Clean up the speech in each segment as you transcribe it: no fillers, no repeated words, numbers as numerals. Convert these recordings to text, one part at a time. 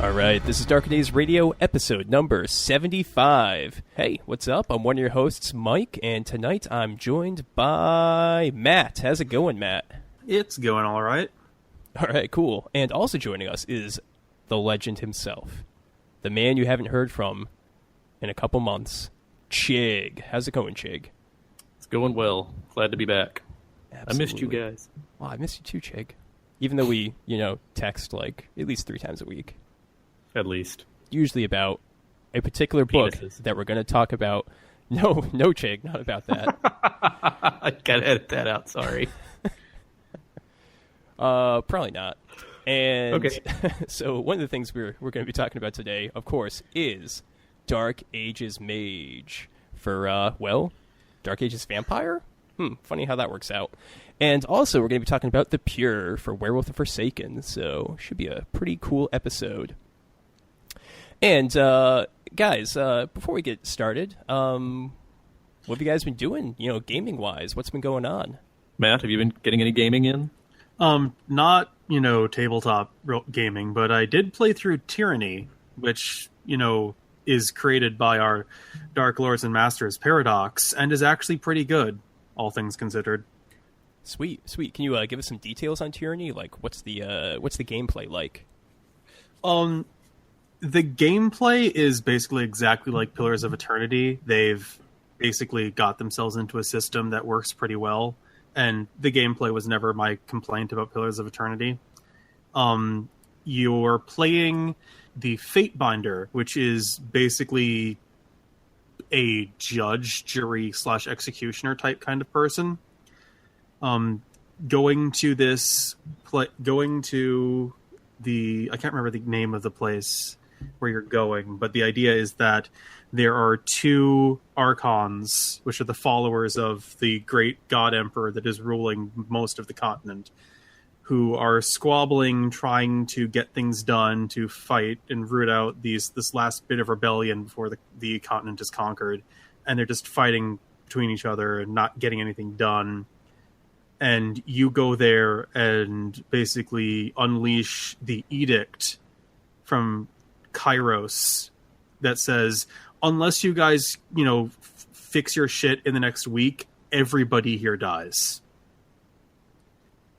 All right, this is Darker Days Radio, episode number 75. Hey, what's up? I'm one of your hosts, Mike, and tonight I'm joined by Matt. How's it going, Matt? It's going all right. All right, cool. And also joining us is the legend himself, the man you haven't heard from in a couple months, Chigg. How's it going, Chigg? It's going well. Glad to be back. Absolutely. I missed you guys. Well, I missed you too, Chigg. Even though we, text like at least 3 times a week. At least. Usually about a particular book that we're going to talk about. No, Chigg, not about that. I gotta edit that out, sorry. Probably not. And okay. So one of the things we're going to be talking about today, of course, is Dark Ages Mage for, Dark Ages Vampire? Funny how that works out. And also we're going to be talking about The Pure for Werewolf the Forsaken, so should be a pretty cool episode. And, guys, before we get started, what have you guys been doing, gaming-wise? What's been going on? Matt, have you been getting any gaming in? Not, tabletop gaming, but I did play through Tyranny, which, is created by our Dark Lords and Masters Paradox, and is actually pretty good, all things considered. Sweet. Can you give us some details on Tyranny? Like, what's the gameplay like? The gameplay is basically exactly like Pillars of Eternity. They've basically got themselves into a system that works pretty well, and the gameplay was never my complaint about Pillars of Eternity. You're playing the Fatebinder, which is basically a judge, jury / executioner type kind of person. Going to the, I can't remember the name of the place where you're going, but the idea is that there are 2 archons, which are the followers of the great god emperor that is ruling most of the continent, who are squabbling, trying to get things done, to fight and root out this last bit of rebellion before the continent is conquered. And they're just fighting between each other and not getting anything done. And you go there and basically unleash the edict from Kairos that says, unless you guys, fix your shit in the next week, everybody here dies.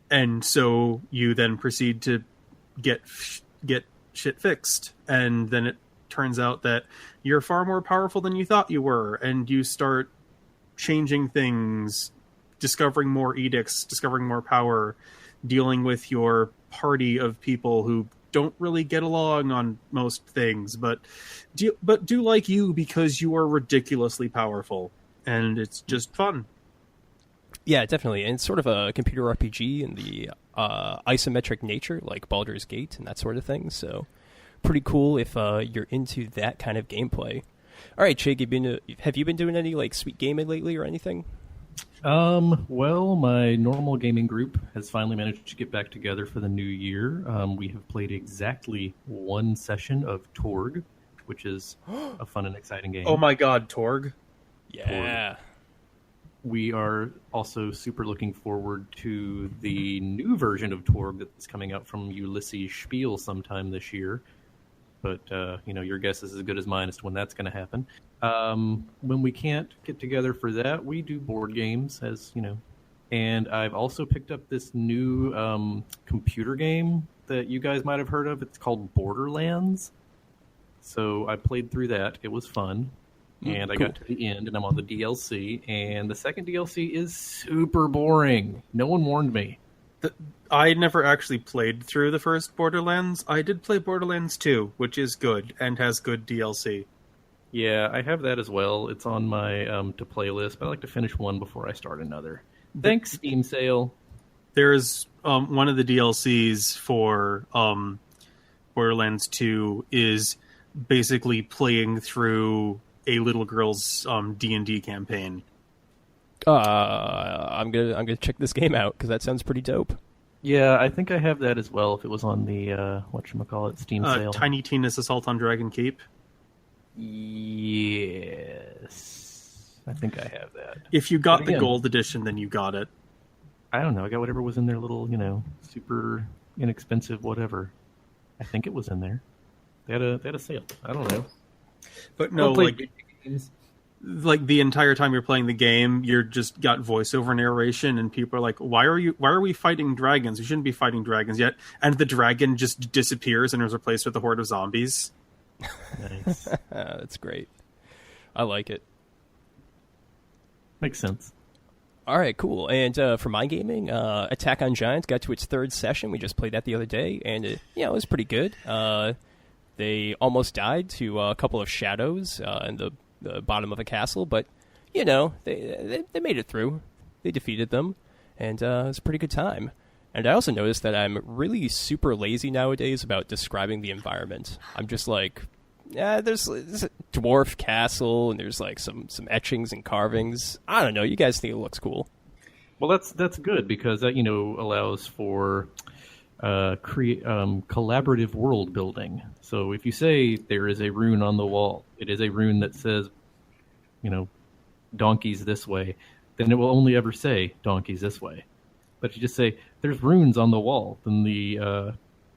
And so you then proceed to get shit fixed. And then it turns out that you're far more powerful than you thought you were. And you start changing things, discovering more edicts, discovering more power, dealing with your party of people who don't really get along on most things, but do like you because you are ridiculously powerful, and it's just fun. Yeah, definitely. And it's sort of a computer RPG in the isometric nature, like Baldur's Gate and that sort of thing. So pretty cool if you're into that kind of gameplay. All right, Chigg, have you been doing any sweet gaming lately or anything? Well, my normal gaming group has finally managed to get back together for the new year. We have played exactly 1 session of Torg, which is a fun and exciting game. Oh my god, Torg. Yeah. Torg. We are also super looking forward to the new version of Torg that's coming out from Ulysses Spiel sometime this year. But, your guess is as good as mine as to when that's going to happen. When we can't get together for that, we do board games, And I've also picked up this new computer game that you guys might have heard of. It's called Borderlands. So I played through that. It was fun. And I got to the end, and I'm on the DLC. And the second DLC is super boring. No one warned me. I never actually played through the first Borderlands. I did play Borderlands 2, which is good and has good DLC. Yeah, I have that as well. It's on my to play list, but I like to finish one before I start another. Thanks, Steam sale. There's one of the DLCs for Borderlands 2 is basically playing through a little girl's D&D campaign. I'm gonna check this game out because that sounds pretty dope. Yeah, I think I have that as well. If it was on the whatchamacallit Steam sale, Tiny Tina's Assault on Dragon Keep. Yes, I think I have that. If you got the gold edition, then you got it. I don't know. I got whatever was in their little, super inexpensive whatever. I think it was in there. They had a sale. I don't know. But no, I'll play like video games. like the entire time you're playing the game, you're just got voiceover narration, and people are like, "Why are we fighting dragons? We shouldn't be fighting dragons yet." And the dragon just disappears and is replaced with a horde of zombies. Nice. That's great. I like it. Makes sense. All right, cool. And for my gaming, Attack on Giants got to its third session. We just played that the other day, and it was pretty good. They almost died to a couple of shadows in the bottom of a castle, but they made it through. They defeated them, and it was a pretty good time. And I also noticed that I'm really super lazy nowadays about describing the environment. I'm just like, there's a dwarf castle, and there's like some etchings and carvings. I don't know. You guys think it looks cool? Well, that's good because that allows for collaborative world building. So if you say there is a rune on the wall, it is a rune that says, donkeys this way, then it will only ever say donkeys this way. But if you just say there's runes on the wall, then the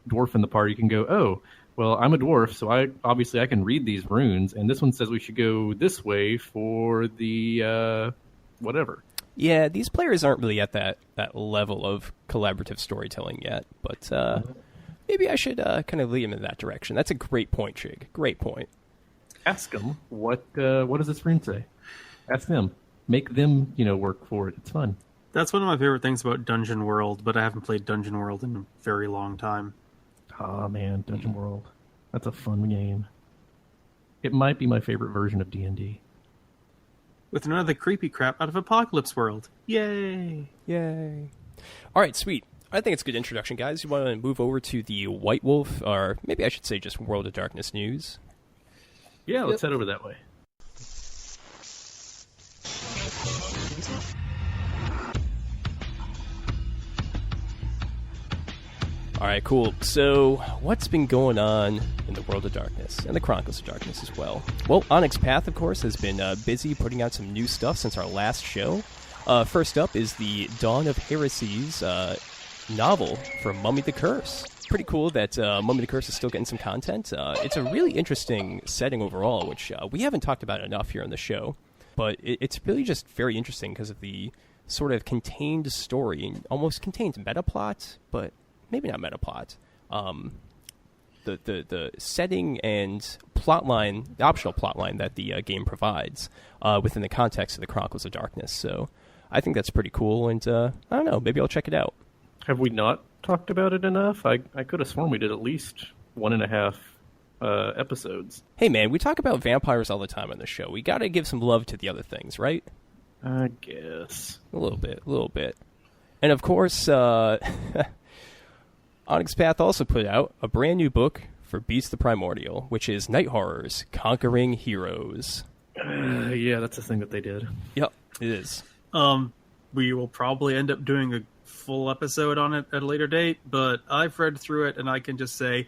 dwarf in the party can go, oh, well, I'm a dwarf, so I can read these runes, and this one says we should go this way for the whatever. Yeah, these players aren't really at that level of collaborative storytelling yet, but maybe I should kind of lead them in that direction. That's a great point, Chigg. Great point. Ask them what does this rune say? Ask them. Make them work for it. It's fun. That's one of my favorite things about Dungeon World, but I haven't played Dungeon World in a very long time. Oh man, Dungeon World. That's a fun game. It might be my favorite version of D&D. With none of the creepy crap out of Apocalypse World. Yay! Yay. All right, sweet. I think it's a good introduction, guys. You want to move over to the White Wolf, or maybe I should say just World of Darkness news? Yeah, let's head over that way. All right, cool. So, what's been going on in the World of Darkness and the Chronicles of Darkness as well? Well, Onyx Path, of course, has been busy putting out some new stuff since our last show. First up is the Dawn of Heresies novel for Mummy the Curse. Pretty cool that Mummy the Curse is still getting some content. It's a really interesting setting overall, which we haven't talked about enough here on the show. But it's really just very interesting because of the sort of contained story, and almost contained meta plot, but maybe not meta plot. The setting and plotline, the optional plotline that the game provides within the context of the Chronicles of Darkness. So I think that's pretty cool, and I don't know, maybe I'll check it out. Have we not talked about it enough? I could have sworn we did at least 1.5 episodes. Hey man, we talk about vampires all the time on the show. We gotta give some love to the other things, right? I guess. A little bit. And of course, Onyx Path also put out a brand new book for Beast the Primordial, which is Night Horrors, Conquering Heroes. Yeah, that's the thing that they did. Yep, it is. We will probably end up doing a full episode on it at a later date, but I've read through it and I can just say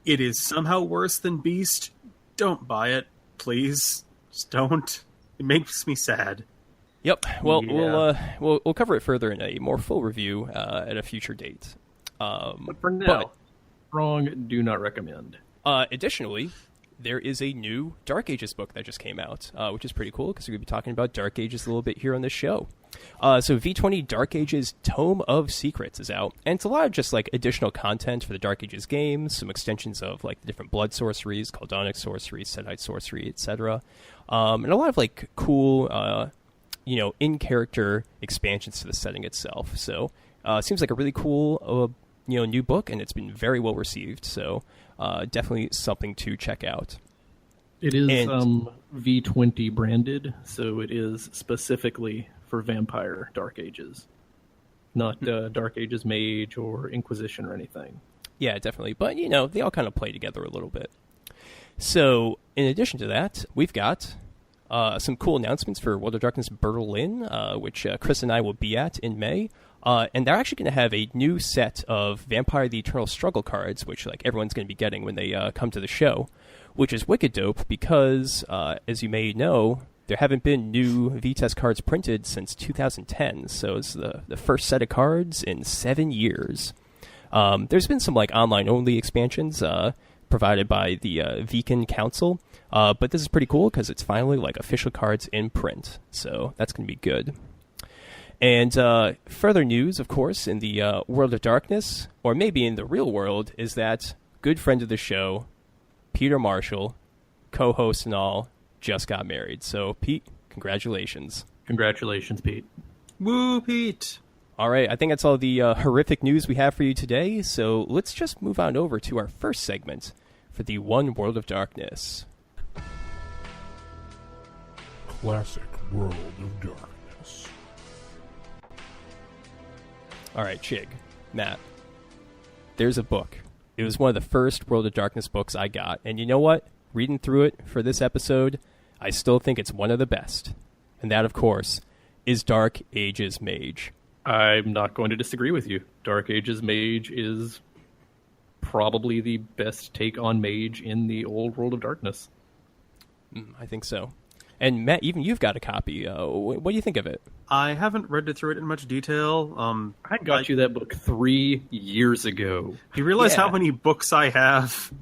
it is somehow worse than Beast. Don't buy it, please. Just don't. It makes me sad. Yep. Well, Yeah. we'll cover it further in a more full review at a future date. But for now, strong do not recommend. Additionally, there is a new Dark Ages book that just came out, which is pretty cool because we're going to be talking about Dark Ages a little bit here on this show. So V20 Dark Ages Tome of Secrets is out, and it's a lot of just like additional content for the Dark Ages games, some extensions of like the different blood sorceries, Caldonic sorcery, Sedite sorcery, etc., and a lot of like cool, in-character expansions to the setting itself. So it seems like a really cool, new book, and it's been very well received. So definitely something to check out. It is V20 branded, so it is specifically for Vampire Dark Ages, not Dark Ages Mage or Inquisition or anything. Yeah, definitely. But, they all kind of play together a little bit. So, in addition to that, we've got some cool announcements for World of Darkness Berlin, which Chris and I will be at in May. And they're actually going to have a new set of Vampire the Eternal Struggle cards, which like everyone's going to be getting when they come to the show, which is wicked dope because, as you may know, there haven't been new VTES cards printed since 2010. So it's the first set of cards in 7 years. There's been some like online-only expansions, provided by the Viken Council. But this is pretty cool because it's finally like official cards in print. So that's going to be good. And further news, of course, in the World of Darkness, or maybe in the real world, is that good friend of the show, Peter Marshall, co-host and all, just got married. So, Pete, congratulations. Congratulations, Pete. Woo, Pete. All right, I think that's all the horrific news we have for you today. So let's just move on over to our first segment for the One World of Darkness. Classic World of Darkness. All right, Chigg, Matt, there's a book. It was one of the first World of Darkness books I got. And you know what? Reading through it for this episode, I still think it's one of the best. And that, of course, is Dark Ages Mage. I'm not going to disagree with you. Dark Ages Mage is probably the best take on Mage in the old World of Darkness. I think so. And Matt, even you've got a copy. What do you think of it? I haven't read it through it in much detail. I got you that book 3 years ago. Do you realize Yeah. how many books I have?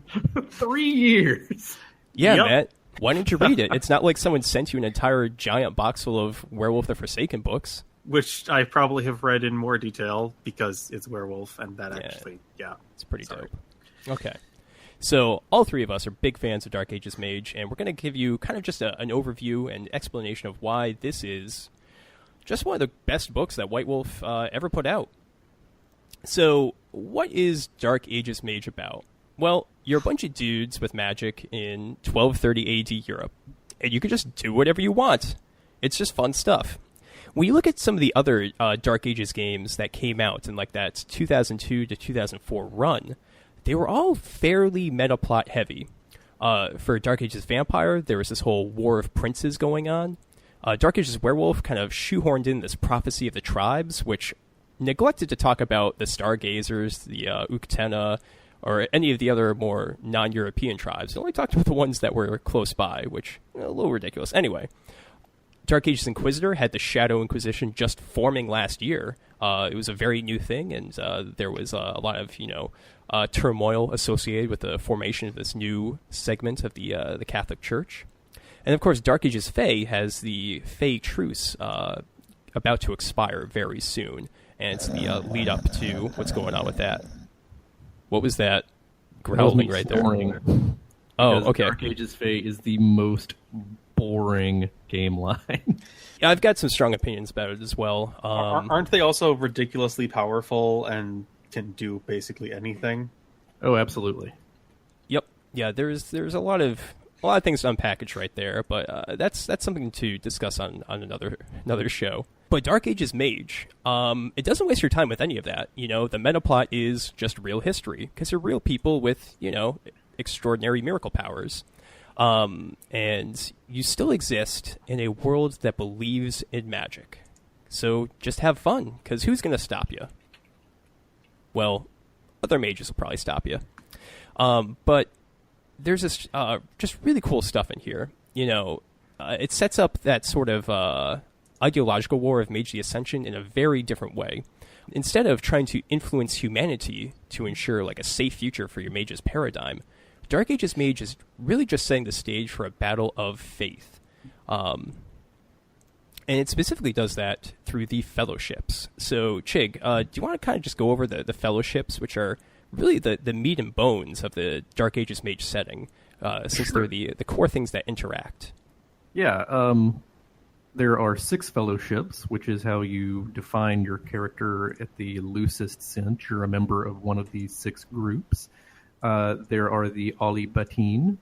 3 years. Yeah, Yep. Matt. Why didn't you read it? It's not like someone sent you an entire giant box full of Werewolf the Forsaken books. Which I probably have read in more detail because it's Werewolf, and that Yeah. actually, yeah. It's pretty Sorry. dope. Okay. So all three of us are big fans of Dark Ages Mage, and we're going to give you kind of just an overview and explanation of why this is just one of the best books that White Wolf ever put out. So what is Dark Ages Mage about? Well, you're a bunch of dudes with magic in 1230 AD Europe, and you can just do whatever you want. It's just fun stuff. When you look at some of the other Dark Ages games that came out in like that 2002 to 2004 run, they were all fairly meta plot heavy. For Dark Ages Vampire, there was this whole War of Princes going on. Dark Ages Werewolf kind of shoehorned in this prophecy of the tribes, which neglected to talk about the Stargazers, the Uktena, or any of the other more non-European tribes. It only talked about the ones that were close by, which a little ridiculous. Anyway, Dark Ages Inquisitor had the Shadow Inquisition just forming last year. It was a very new thing, and there was a lot of turmoil associated with the formation of this new segment of the Catholic Church. And of course, Dark Ages Fae has the Fae Truce about to expire very soon, and it's the lead up to what's going on with that. What was that growling right there? Boring. Oh, Because okay. Dark Ages Fae is the most boring game line. Yeah, I've got some strong opinions about it as well. Aren't they also ridiculously powerful and can do basically anything? Oh, absolutely. Yep. Yeah, there's a lot of things to unpackage right there, but that's something to discuss on another show. But Dark Ages Mage, it doesn't waste your time with any of that. The meta plot is just real history because they're real people with extraordinary miracle powers, and you still exist in a world that believes in magic. So just have fun, because who's going to stop you? Well, other mages will probably stop you. But there's this just really cool stuff in here. It sets up that sort of ideological war of Mage the Ascension in a very different way. Instead of trying to influence humanity to ensure like a safe future for your mage's paradigm, Dark Ages Mage is really just setting the stage for a battle of faith. And it specifically does that through the fellowships. So, Chigg, do you want to kind of just go over the fellowships, which are really the meat and bones of the Dark Ages Mage setting, since they're the core things that interact? Yeah, there are 6 fellowships, which is how you define your character at the loosest sense. You're a member of one of these 6 groups. There are the Ali Batin,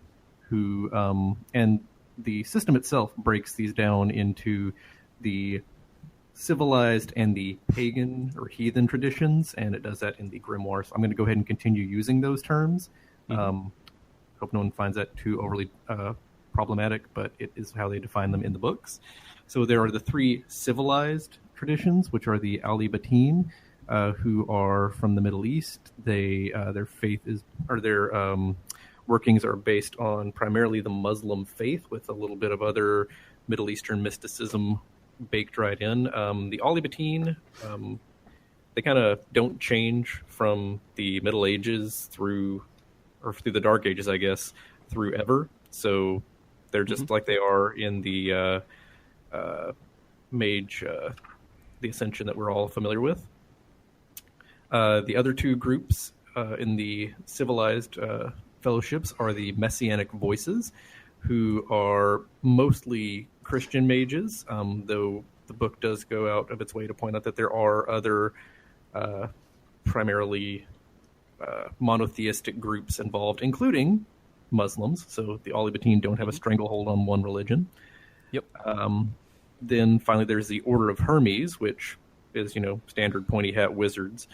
who, and the system itself breaks these down into the civilized and the pagan or heathen traditions, and it does that in the grimoire. So I'm going to go ahead and continue using those terms. Hope no one finds that too overly problematic, but it is how they define them in the books. So there are the 3 civilized traditions, which are the Ali Batin, who are from the Middle East. They their faith is, or their workings are based on primarily the Muslim faith, with a little bit of other Middle Eastern mysticism baked right in. The Ali Batin, they kind of don't change from the Middle Ages through or through the Dark Ages, I guess, through ever. So they're just like they are in the Mage, the Ascension that we're all familiar with. The other two groups in the civilized fellowships are the Messianic Voices, who are mostly Christian mages, though the book does go out of its way to point out that there are other primarily monotheistic groups involved, including Muslims. So the Alibatine don't have a stranglehold on one religion. Yep. Then finally there's the Order of Hermes, which is, standard pointy hat wizards.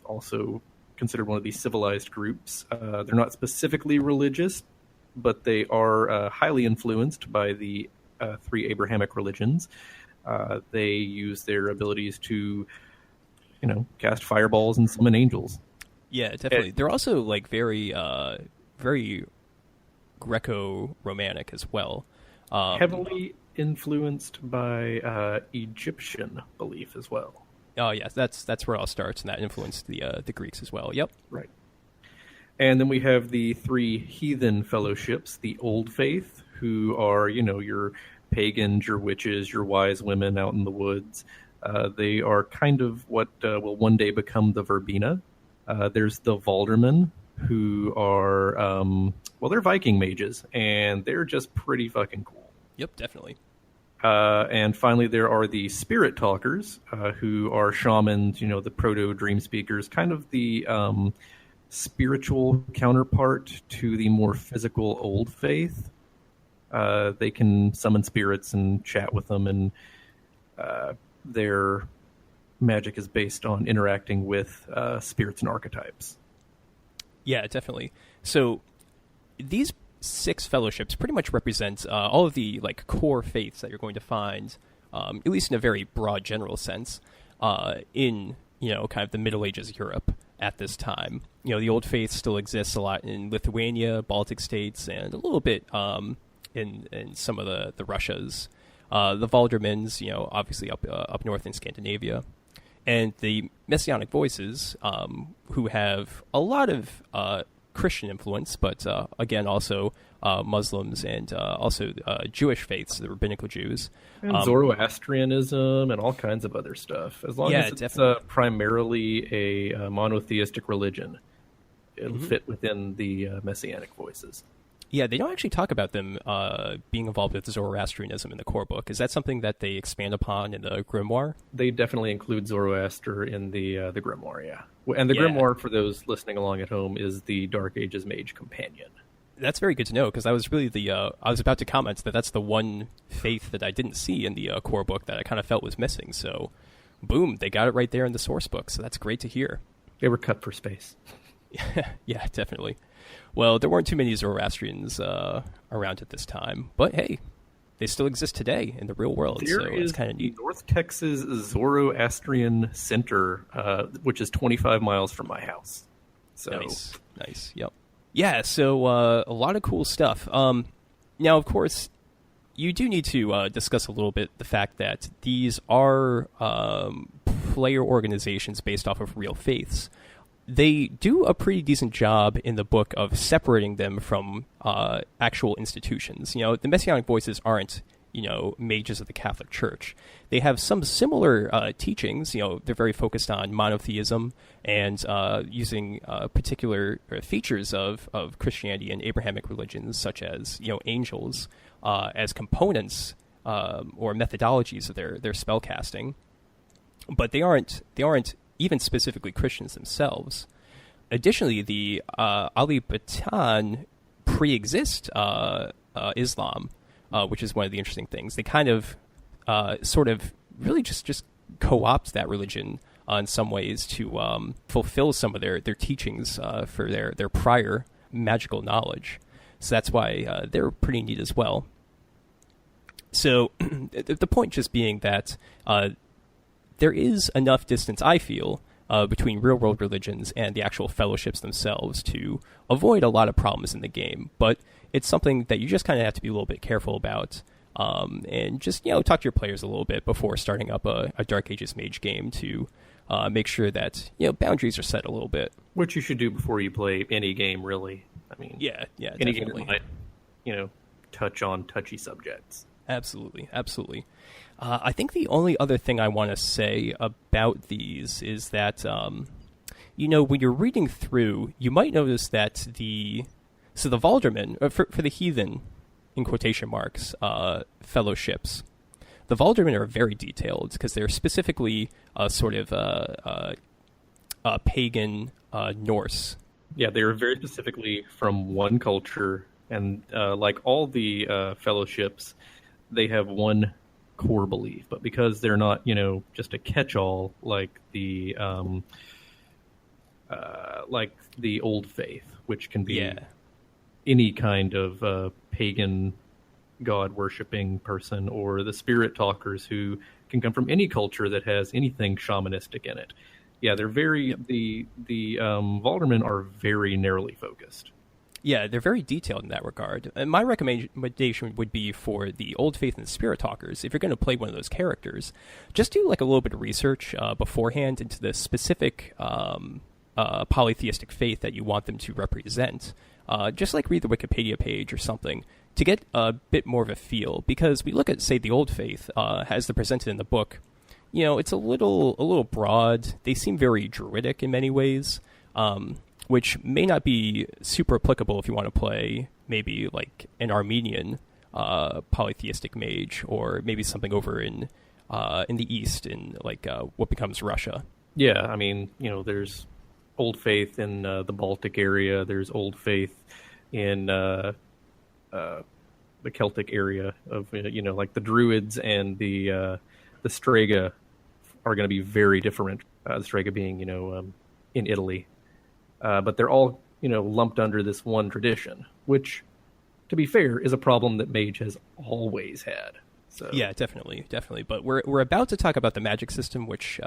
Also considered one of these civilized groups. They're not specifically religious, but they are highly influenced by the three Abrahamic religions. They use their abilities to, cast fireballs and summon angels. Yeah, definitely. They're also like very, very Greco-Romantic as well. Heavily influenced by Egyptian belief as well. Oh yes, that's where it all starts, and that influenced the Greeks as well. Yep. Right. And then we have the three heathen fellowships, the Old Faith, who are, your pagans, your witches, your wise women out in the woods. They are kind of what will one day become the Verbena. There's the Valdermen, who are, they're Viking mages, and they're just pretty fucking cool. Yep, definitely. And finally, there are the Spirit Talkers, who are shamans, the proto-dream speakers, kind of the spiritual counterpart to the more physical Old Faith. They can summon spirits and chat with them, and their magic is based on interacting with spirits and archetypes. Yeah, definitely. So these 6 fellowships pretty much represent all of the core faiths that you're going to find, at least in a very broad general sense, in kind of the Middle Ages Europe at this time. The Old Faith still exists a lot in Lithuania, Baltic states, and a little bit in some of the Russias. The Valdermans, obviously up north in Scandinavia, and the Messianic Voices, who have a lot of Christian influence, but again also Muslims and also Jewish faiths, the rabbinical Jews, and Zoroastrianism and all kinds of other stuff. As long as it's primarily a monotheistic religion, it'll fit within the Messianic Voices. Yeah, they don't actually talk about them being involved with Zoroastrianism in the core book. Is that something that they expand upon in the Grimoire? They definitely include Zoroaster in the Grimoire, yeah. And the Grimoire, for those listening along at home, is the Dark Ages Mage Companion. That's very good to know, because I was really I was about to comment that that's the one faith that I didn't see in the core book that I kind of felt was missing. So, boom, they got it right there in the source book. So that's great to hear. They were cut for space. Yeah, definitely. Well, there weren't too many Zoroastrians around at this time, but hey, they still exist today in the real world. There so is it's kind of neat. North Texas Zoroastrian Center, which is 25 miles from my house. So Nice. Yep. Yeah. So a lot of cool stuff. Now, of course, you do need to discuss a little bit the fact that these are player organizations based off of real faiths. They do a pretty decent job in the book of separating them from actual institutions. The Messianic Voices aren't, mages of the Catholic Church. They have some similar teachings. They're very focused on monotheism and using particular features of Christianity and Abrahamic religions, such as, angels, as components or methodologies of their spellcasting. But they aren't even specifically Christians themselves. Additionally, the Alibatan pre-exist Islam, which is one of the interesting things. They kind of sort of really just co-opt that religion in some ways to fulfill some of their teachings for their prior magical knowledge. So that's why they're pretty neat as well. So the point just being that there is enough distance, I feel, between real-world religions and the actual fellowships themselves to avoid a lot of problems in the game. But it's something that you just kind of have to be a little bit careful about, and just talk to your players a little bit before starting up a Dark Ages Mage game to make sure that boundaries are set a little bit. Which you should do before you play any game, really. I mean, Yeah, any definitely. game that might, touch on touchy subjects. Absolutely. I think the only other thing I want to say about these is that, when you're reading through, you might notice that the Valderman, for the heathen, in quotation marks, fellowships, the Valderman are very detailed because they're specifically sort of pagan Norse. Yeah, they are very specifically from one culture, and like all the fellowships, they have one core belief. But because they're not, just a catch-all like the old faith, which can be any kind of pagan god-worshipping person, or the spirit talkers who can come from any culture that has anything shamanistic in it. Yeah, they're very the Valdermen are very narrowly focused. Yeah, they're very detailed in that regard. And my recommendation would be for the Old Faith and Spirit Talkers, if you're going to play one of those characters, just do like a little bit of research beforehand into the specific polytheistic faith that you want them to represent. Just like read the Wikipedia page or something to get a bit more of a feel. Because we look at, say, the Old Faith, as they're presented in the book, it's a little broad. They seem very druidic in many ways. Which may not be super applicable if you want to play maybe like an Armenian polytheistic mage, or maybe something over in the East in like what becomes Russia. Yeah, I mean, there's Old Faith in the Baltic area. There's Old Faith in the Celtic area of like the Druids and the Strega are going to be very different. The Strega being in Italy. But they're all, lumped under this one tradition, which, to be fair, is a problem that Mage has always had. So yeah, definitely. But we're about to talk about the magic system, which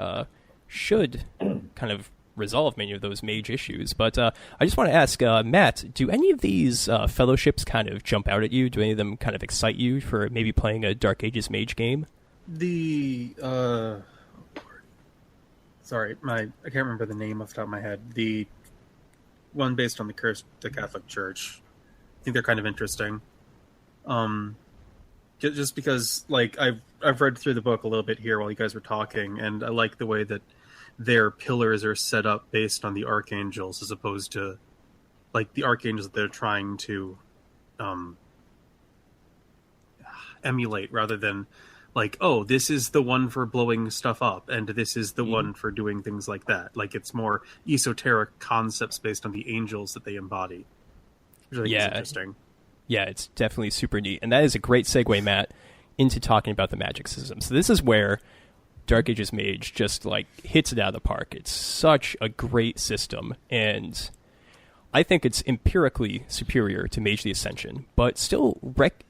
should kind of resolve many of those Mage issues. But I just want to ask, Matt, do any of these fellowships kind of jump out at you? Do any of them kind of excite you for maybe playing a Dark Ages Mage game? Sorry, I can't remember the name off the top of my head. The one based on the curse of the Catholic Church. I think they're kind of interesting. Just because, like, I've read through the book a little bit here while you guys were talking, and I like the way that their pillars are set up based on the archangels, as opposed to like the archangels that they're trying to emulate, rather than like, oh, this is the one for blowing stuff up, and this is the one for doing things like that. Like, it's more esoteric concepts based on the angels that they embody, which I think is interesting. Yeah, it's definitely super neat. And that is a great segue, Matt, into talking about the magic system. So this is where Dark Ages Mage just, like, hits it out of the park. It's such a great system, and I think it's empirically superior to Mage the Ascension, but still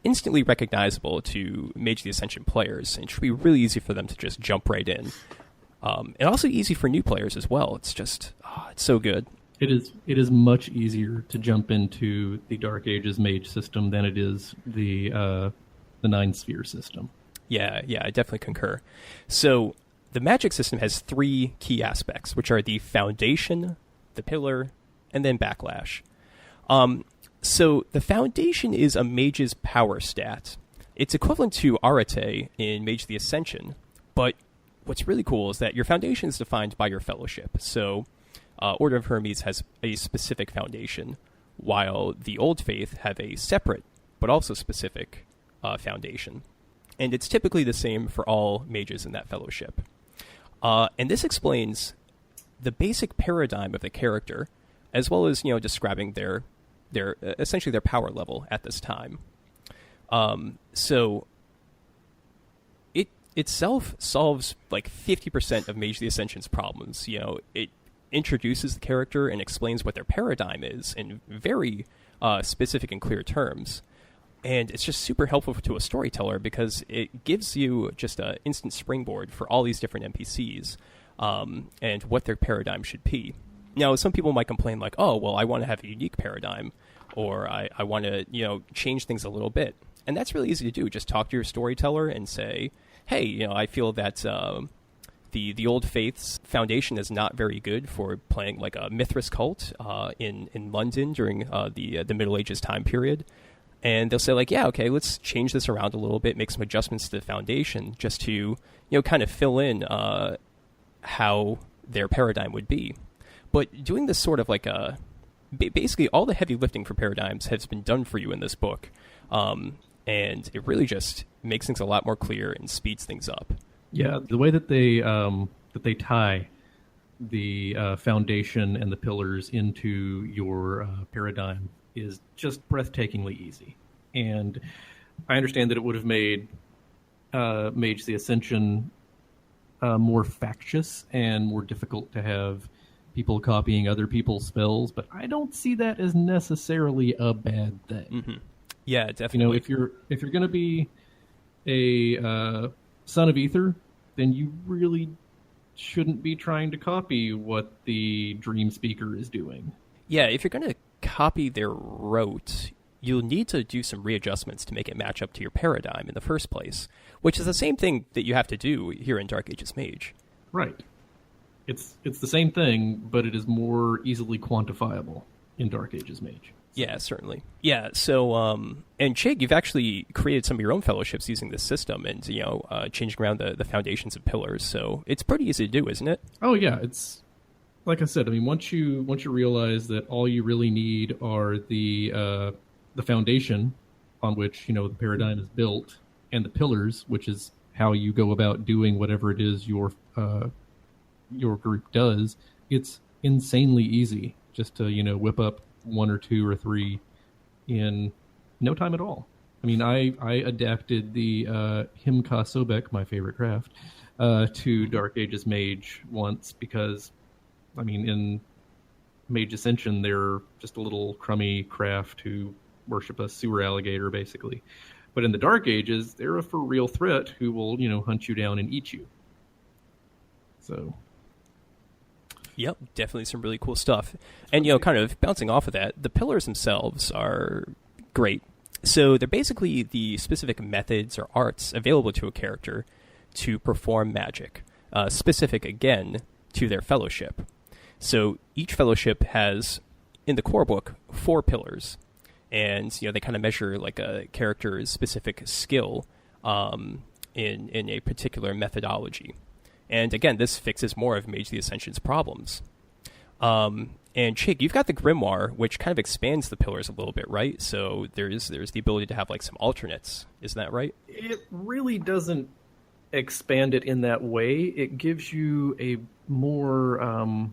instantly recognizable to Mage the Ascension players. And it should be really easy for them to just jump right in. And also easy for new players as well. It's just, it's so good. It is much easier to jump into the Dark Ages Mage system than it is the 9-sphere system. Yeah, I definitely concur. So the magic system has 3 key aspects, which are the foundation, the pillar, and then backlash. So the foundation is a mage's power stat. It's equivalent to Arete in Mage the Ascension, but what's really cool is that your foundation is defined by your fellowship. So Order of Hermes has a specific foundation, while the Old Faith have a separate but also specific foundation. And it's typically the same for all mages in that fellowship. And this explains the basic paradigm of the character, as well as, describing their essentially their power level at this time. So it itself solves like 50% of Mage the Ascension's problems. It introduces the character and explains what their paradigm is in very specific and clear terms. And it's just super helpful to a storyteller because it gives you just an instant springboard for all these different NPCs and what their paradigm should be. Now, some people might complain like, oh, well, I want to have a unique paradigm, or I want to, change things a little bit. And that's really easy to do. Just talk to your storyteller and say, hey, I feel that the Old Faith's foundation is not very good for playing like a Mithras cult in London during the Middle Ages time period. And they'll say, like, yeah, okay, let's change this around a little bit, make some adjustments to the foundation just to, kind of fill in how their paradigm would be. But doing this sort of like basically all the heavy lifting for paradigms has been done for you in this book. And it really just makes things a lot more clear and speeds things up. Yeah, the way that they tie the foundation and the pillars into your paradigm is just breathtakingly easy. And I understand that it would have made Mage the Ascension more factious and more difficult to have people copying other people's spells, but I don't see that as necessarily a bad thing. Mm-hmm. Yeah, definitely. If you're going to be a son of Ether, then you really shouldn't be trying to copy what the Dream Speaker is doing. Yeah, if you're going to copy their rote, you'll need to do some readjustments to make it match up to your paradigm in the first place, which is the same thing that you have to do here in Dark Ages Mage. Right. It's the same thing, but it is more easily quantifiable in Dark Ages Mage. Yeah, certainly. Yeah, so, and Chigg, you've actually created some of your own fellowships using this system and, changing around the foundations of pillars, so it's pretty easy to do, isn't it? Oh, yeah, it's... Like I said, I mean, once you realize that all you really need are the foundation on which the paradigm is built, and the pillars, which is how you go about doing whatever it is your group does, it's insanely easy just to whip up one or two or three in no time at all. I mean, I adapted the Himka Sobek, my favorite craft, to Dark Ages Mage once because. I mean, in Mage Ascension, they're just a little crummy craft who worship a sewer alligator, basically. But in the Dark Ages, they're a for real threat who will, hunt you down and eat you. So. Yep, definitely some really cool stuff. And, kind of bouncing off of that, the pillars themselves are great. So they're basically the specific methods or arts available to a character to perform magic, specific, again, to their fellowship. So each fellowship has, in the core book, 4 pillars. And, they kind of measure like a character's specific skill in a particular methodology. And again, this fixes more of Mage the Ascension's problems. And Chigg, you've got the Grimoire, which kind of expands the pillars a little bit, right? So there's the ability to have like some alternates. Isn't that right? It really doesn't expand it in that way. It gives you a more...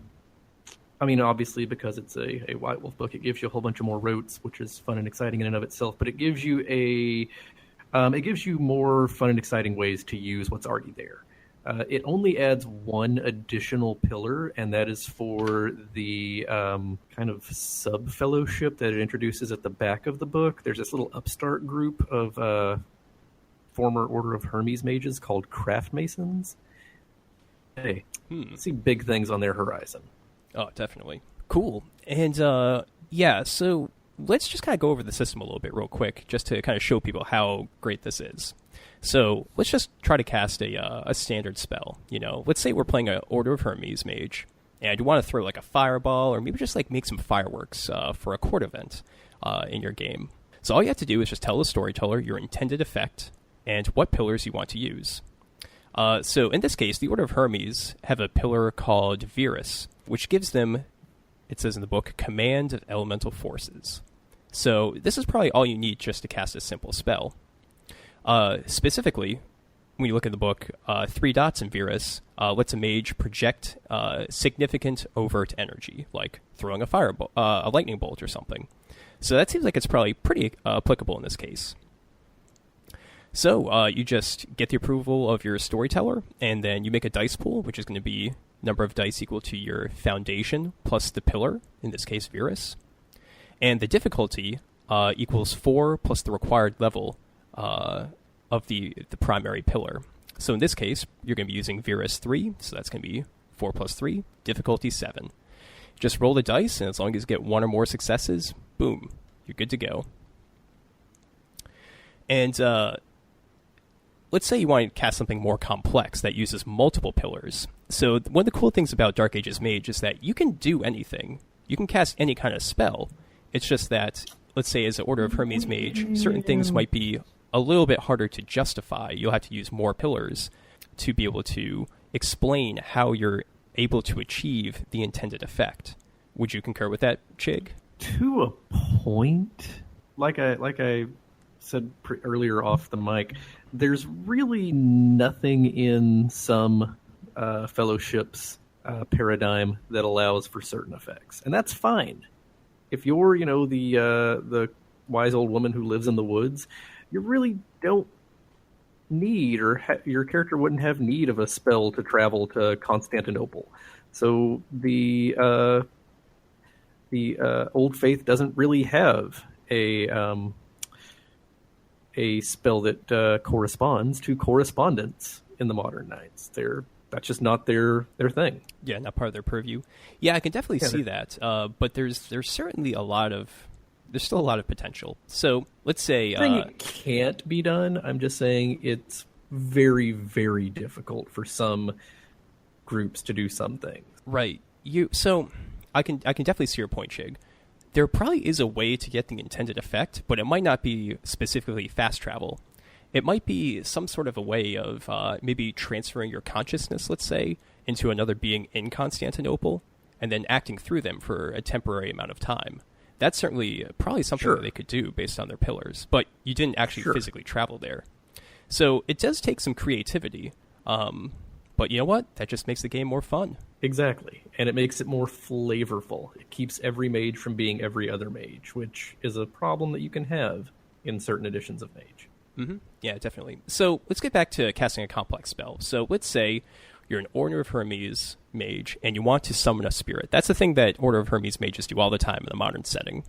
I mean, obviously, because it's a White Wolf book, it gives you a whole bunch of more rotes, which is fun and exciting in and of itself. But it gives you more fun and exciting ways to use what's already there. It only adds one additional pillar, and that is for the kind of sub-fellowship that it introduces at the back of the book. There's this little upstart group of former Order of Hermes mages called Craft Masons. Hey, see big things on their horizon. Oh, definitely. Cool. And, so let's just kind of go over the system a little bit real quick, just to kind of show people how great this is. So let's just try to cast a standard spell. Let's say we're playing an Order of Hermes mage, and you want to throw like a fireball, or maybe just like make some fireworks for a court event in your game. So all you have to do is just tell the storyteller your intended effect and what pillars you want to use. So in this case, the Order of Hermes have a pillar called Virus, which gives them, it says in the book, command of elemental forces. So this is probably all you need just to cast a simple spell. Specifically, when you look at the book, 3 dots in Virus lets a mage project significant overt energy, like throwing a lightning bolt or something. So that seems like it's probably pretty applicable in this case. So you just get the approval of your storyteller, and then you make a dice pool, which is going to be number of dice equal to your foundation plus the pillar, in this case Virus. And the difficulty equals 4 plus the required level of the primary pillar. So in this case, you're going to be using Virus 3, so that's going to be 4 plus 3, difficulty 7. Just roll the dice, and as long as you get 1 or more successes, boom, you're good to go. And let's say you want to cast something more complex that uses multiple pillars. So one of the cool things about Dark Ages Mage is that you can do anything. You can cast any kind of spell. It's just that, let's say as an Order of Hermes Mage, certain things might be a little bit harder to justify. You'll have to use more pillars to be able to explain how you're able to achieve the intended effect. Would you concur with that, Chigg? To a point, like I said earlier off the mic, there's really nothing in some fellowship's paradigm that allows for certain effects, and that's fine. If you're, the wise old woman who lives in the woods, you really don't need, or your character wouldn't have need of a spell to travel to Constantinople. So the Old Faith doesn't really have a spell that corresponds to correspondence in the Modern Knights. That's just not their thing. Yeah, not part of their purview. Yeah, I can definitely see that. But there's certainly there's still a lot of potential. So let's say I'm saying it can't be done. I'm just saying it's very, very difficult for some groups to do some things. Right. So I can definitely see your point, Chigg. There probably is a way to get the intended effect, but it might not be specifically fast travel. It might be some sort of a way of maybe transferring your consciousness, let's say, into another being in Constantinople, and then acting through them for a temporary amount of time. That's certainly probably something that they could do based on their pillars, but you didn't actually physically travel there. So it does take some creativity, but you know what? That just makes the game more fun. Exactly, and it makes it more flavorful. It keeps every mage from being every other mage, which is a problem that you can have in certain editions of Mage. Mm-hmm. Yeah, definitely. So let's get back to casting a complex spell. So let's say you're an Order of Hermes mage, and you want to summon a spirit. That's the thing that Order of Hermes mages do all the time in the modern setting.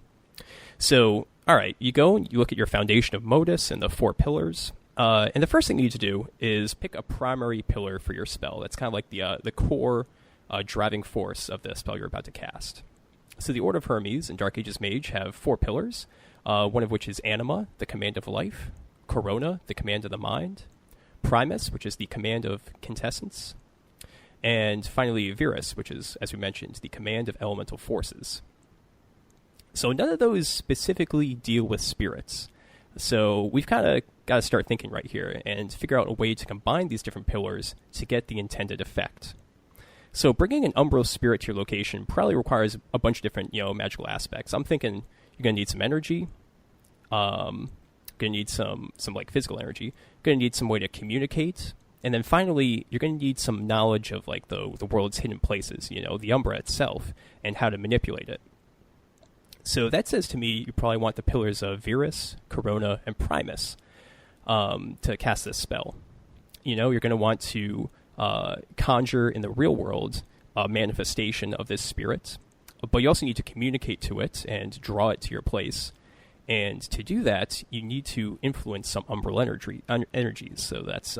So, all right, you go and you look at your foundation of Modus and the 4 pillars. And the first thing you need to do is pick a primary pillar for your spell. That's kind of like the core driving force of the spell you're about to cast. So the Order of Hermes and Dark Ages Mage have 4 pillars, one of which is Anima, the command of life, Corona, the command of the mind, Primus, which is the command of quintessence, and finally Virus, which is, as we mentioned, the command of elemental forces. So none of those specifically deal with spirits. So we've kind of got to start thinking right here and figure out a way to combine these different pillars to get the intended effect. So bringing an Umbral spirit to your location probably requires a bunch of different, magical aspects. I'm thinking you're going to need some energy, going to need some like physical energy, going to need some way to communicate, and then finally you're going to need some knowledge of like the world's hidden places, the Umbra itself, and how to manipulate it. So that says to me you probably want the pillars of Virus, Corona, and Primus to cast this spell. You're going to want to conjure in the real world a manifestation of this spirit, but you also need to communicate to it and draw it to your place. And to do that, you need to influence some umbral energies. So that's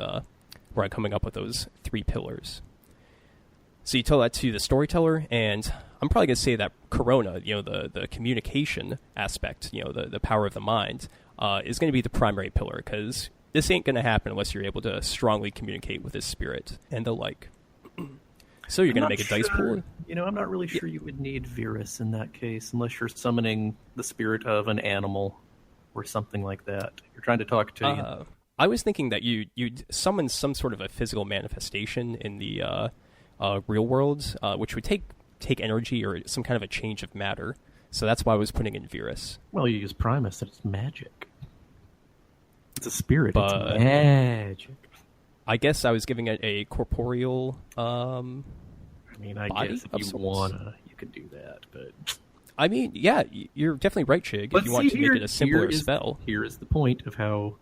where I'm coming up with those 3 pillars. So you tell that to the storyteller, and I'm probably going to say that Corona, the communication aspect, the power of the mind, is going to be the primary pillar, because this ain't going to happen unless you're able to strongly communicate with this spirit and the like. So you're going to make a dice pool? I'm not really sure you would need Virus in that case, unless you're summoning the spirit of an animal or something like that. You're trying to talk to... I was thinking that you'd summon some sort of a physical manifestation in the real world, which would take energy or some kind of a change of matter. So that's why I was putting in Virus. Well, you use Primus, and it's magic. It's a spirit, it's magic. I guess I was giving it a corporeal I guess if you wanna, you could do that, but... yeah, you're definitely right, Chigg, if you want to make it a simpler spell. Here is the point of how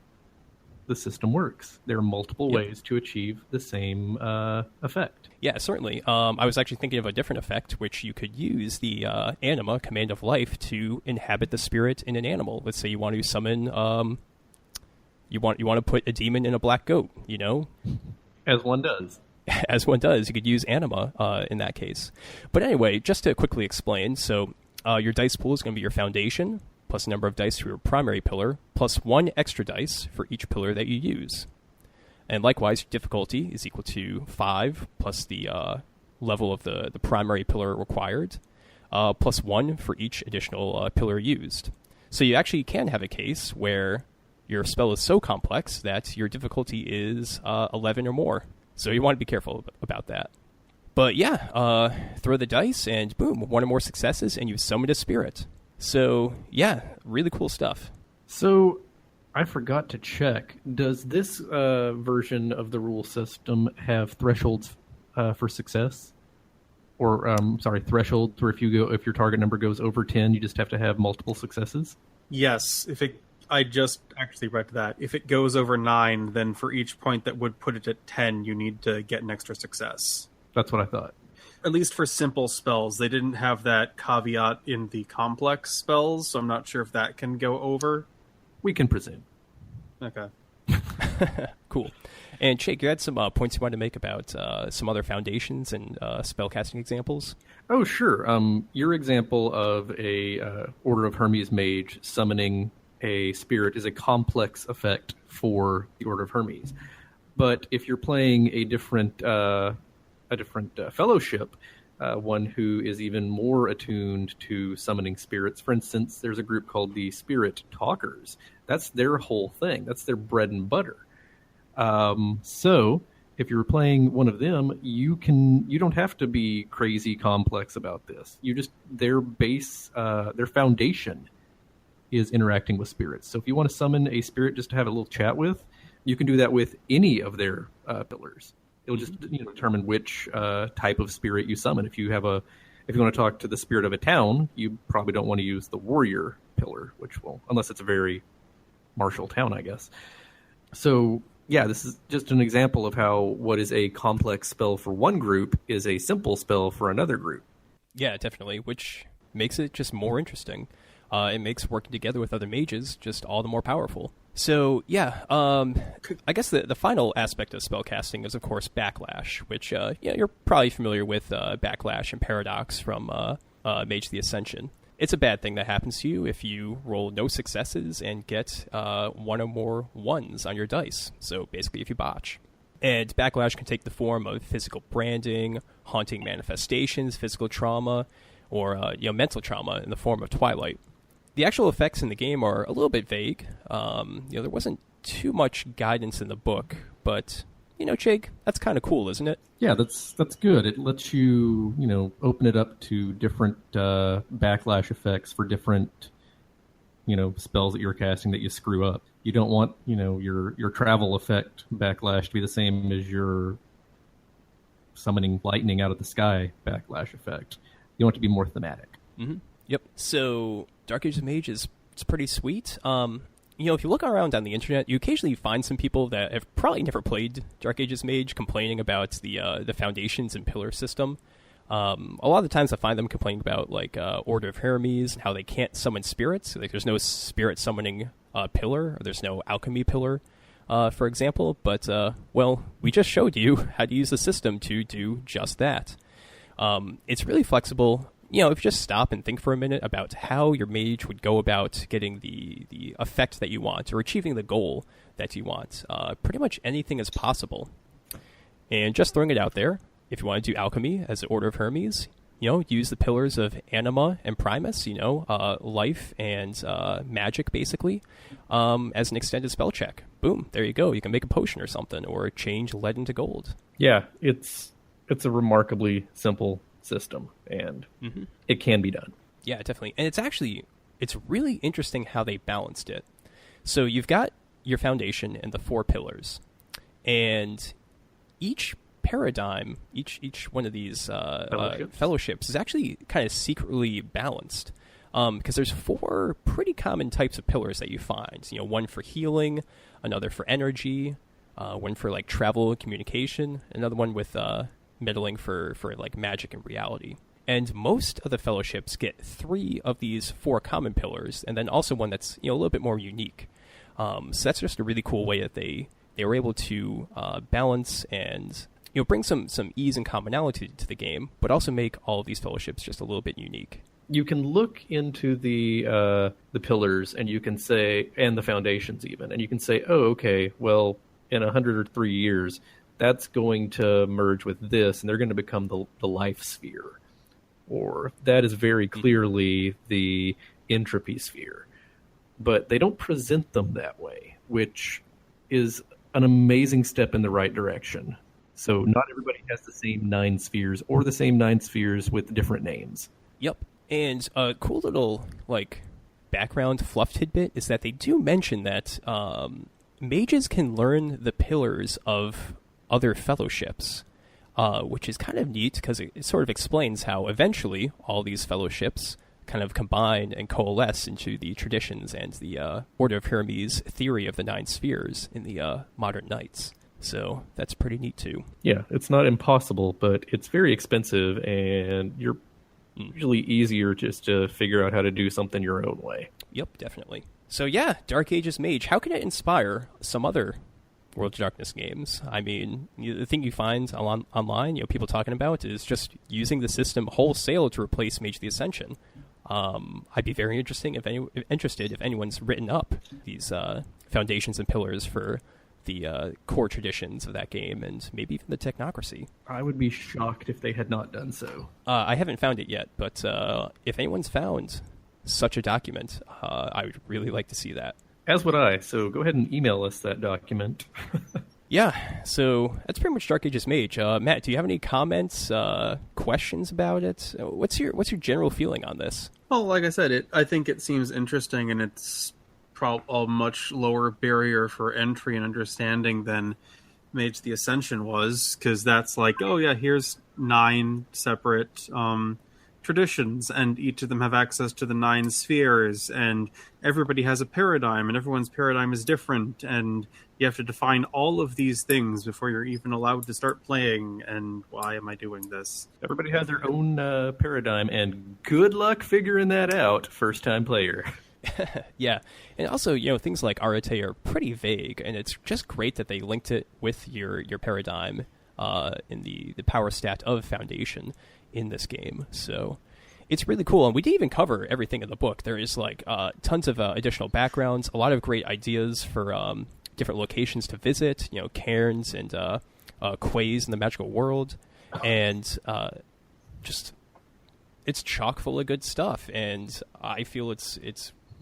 the system works. There are multiple ways to achieve the same effect. Yeah, certainly. I was actually thinking of a different effect, which you could use the Anima, command of life, to inhabit the spirit in an animal. Let's say you want to summon... You want to put a demon in a black goat, As one does. As one does. You could use Anima in that case. But anyway, just to quickly explain, so your dice pool is going to be your foundation, plus a number of dice for your primary pillar, plus 1 extra dice for each pillar that you use. And likewise, difficulty is equal to 5 plus the level of the primary pillar required, plus 1 for each additional pillar used. So you actually can have a case where your spell is so complex that your difficulty is 11 or more. So you want to be careful about that. But yeah, throw the dice and boom, 1 or more successes and you've summoned a spirit. So yeah, really cool stuff. So I forgot to check. Does this version of the rule system have thresholds for success? Or thresholds where if your target number goes over 10, you just have to have multiple successes? Yes, I just actually read that. If it goes over 9, then for each point that would put it at 10, you need to get an extra success. That's what I thought. At least for simple spells. They didn't have that caveat in the complex spells, so I'm not sure if that can go over. We can presume. Okay. Cool. And Chigg, you had some points you wanted to make about some other foundations and spellcasting examples? Oh, sure. Your example of a Order of Hermes mage summoning a spirit is a complex effect for the Order of Hermes. But if you're playing a different fellowship, one who is even more attuned to summoning spirits, for instance, there's a group called the Spirit Talkers. That's their whole thing. That's their bread and butter. So if you're playing one of them, you don't have to be crazy complex about this. Their foundation is interacting with spirits. So if you want to summon a spirit just to have a little chat with, you can do that with any of their pillars. It'll just determine which type of spirit you summon. If you want to talk to the spirit of a town, you probably don't want to use the warrior pillar, unless it's a very martial town, I guess. So yeah, this is just an example of how what is a complex spell for one group is a simple spell for another group. Yeah, definitely, which makes it just more interesting. It makes working together with other mages just all the more powerful. So, yeah, I guess the final aspect of spellcasting is, of course, Backlash, which you're probably familiar with Backlash and Paradox from Mage the Ascension. It's a bad thing that happens to you if you roll no successes and get 1 or more 1s on your dice. So, basically, if you botch. And Backlash can take the form of physical branding, haunting manifestations, physical trauma, or mental trauma in the form of Twilight. The actual effects in the game are a little bit vague. There wasn't too much guidance in the book, but Chigg, that's kind of cool, isn't it? Yeah, that's good. It lets you open it up to different backlash effects for different spells that you're casting that you screw up. You don't want your travel effect backlash to be the same as your summoning lightning out of the sky backlash effect. You want it to be more thematic. Mm-hmm. Yep. So Dark Age of Mage it's pretty sweet. If you look around on the internet, you occasionally find some people that have probably never played Dark Ages Mage complaining about the foundations and pillar system. A lot of the times I find them complaining about Order of Hermes and how they can't summon spirits. Like there's no spirit summoning pillar, or there's no alchemy pillar, for example. But we just showed you how to use the system to do just that. It's really flexible. If you just stop and think for a minute about how your mage would go about getting the effect that you want or achieving the goal that you want, pretty much anything is possible. And just throwing it out there, if you want to do alchemy as an Order of Hermes, use the pillars of Anima and Primus, life and magic, basically, as an extended spell check. Boom, there you go. You can make a potion or something, or change lead into gold. Yeah, it's a remarkably simple system, and it can be done. Yeah, definitely. And it's really interesting how they balanced it. So you've got your foundation and the 4 pillars, and each paradigm, each one of these fellowships is actually kind of secretly balanced, because there's 4 pretty common types of pillars that you find. One for healing, another for energy, one for travel and communication, another one with meddling for magic and reality. And most of the fellowships get 3 of these 4 common pillars, and then also one that's a little bit more unique. So that's just a really cool way that they were able to balance and bring some ease and commonality to the game, but also make all of these fellowships just a little bit unique. You can look into the pillars, and you can say, and the foundations even, and you can say, oh, okay, well, in 103 years, that's going to merge with this, and they're going to become the life sphere. Or that is very clearly the entropy sphere. But they don't present them that way, which is an amazing step in the right direction. So not everybody has the same 9 spheres, or the same 9 spheres with different names. Yep. And a cool little, background fluff tidbit is that they do mention that mages can learn the pillars of other fellowships, which is kind of neat because it sort of explains how eventually all these fellowships kind of combine and coalesce into the traditions and the Order of Hermes theory of the 9 spheres in the modern knights. So that's pretty neat too. Yeah, it's not impossible, but it's very expensive, and you're usually easier just to figure out how to do something your own way. Yep, definitely. So yeah, Dark Ages Mage, how can it inspire some other World of Darkness games? I mean, the thing you find online, people talking about, is just using the system wholesale to replace Mage the Ascension. I'd be very interested if anyone's written up these foundations and pillars for the core traditions of that game, and maybe even the technocracy. I would be shocked if they had not done so. I haven't found it yet, but if anyone's found such a document, I would really like to see that. As would I, so go ahead and email us that document. Yeah, so that's pretty much Dark Ages Mage. Matt, do you have any comments, questions about it? What's your general feeling on this? Well, like I said, I think it seems interesting, and it's a much lower barrier for entry and understanding than Mage the Ascension was, because that's here's 9 separate traditions, and each of them have access to the 9 spheres, and everybody has a paradigm, and everyone's paradigm is different, and you have to define all of these things before you're even allowed to start playing, and why am I doing this? Everybody has their own paradigm, and good luck figuring that out, first-time player. Yeah, and also, things like Arete are pretty vague, and it's just great that they linked it with your paradigm in the power stat of Foundation in this game. So it's really cool, and we didn't even cover everything in the book. There is tons of additional backgrounds, a lot of great ideas for different locations to visit, cairns and quays in the magical world, and just it's chock full of good stuff, and I feel it's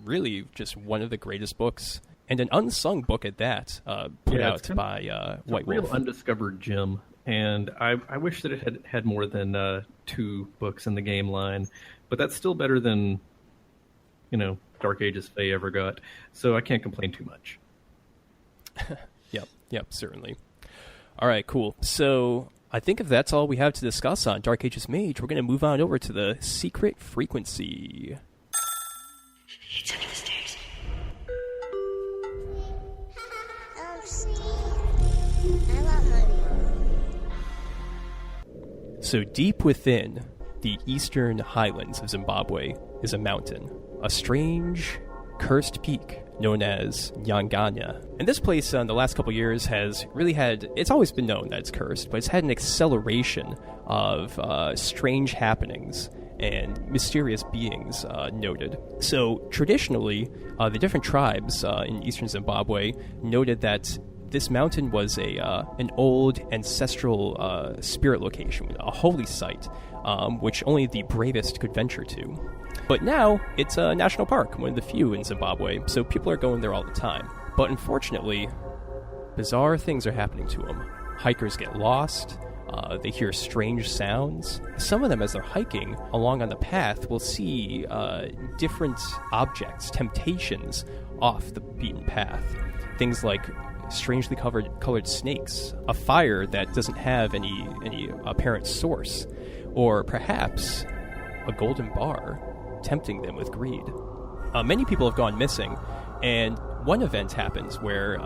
really just one of the greatest books, and an unsung book at that, put out by White Wolf. Real undiscovered gem, and I wish that it had more than 2 books in the game line, but that's still better than Dark Ages Fae ever got, so I can't complain too much. Yep, certainly. All right, cool. So I think if that's all we have to discuss on Dark Ages Mage, we're going to move on over to the secret frequency. It's under the stairs. I want my mom. So deep within the eastern highlands of Zimbabwe is a mountain, a strange, cursed peak known as Nyanga. And this place in the last couple years has really it's always been known that it's cursed, but it's had an acceleration of strange happenings and mysterious beings noted. So traditionally, the different tribes in eastern Zimbabwe noted that this mountain was an old ancestral spirit location, a holy site, which only the bravest could venture to. But now, it's a national park, one of the few in Zimbabwe, so people are going there all the time. But unfortunately, bizarre things are happening to them. Hikers get lost, they hear strange sounds. Some of them, as they're hiking along on the path, will see different objects, temptations off the beaten path. Things like strangely colored snakes, a fire that doesn't have any apparent source, or perhaps a golden bar tempting them with greed. Many people have gone missing, and one event happens where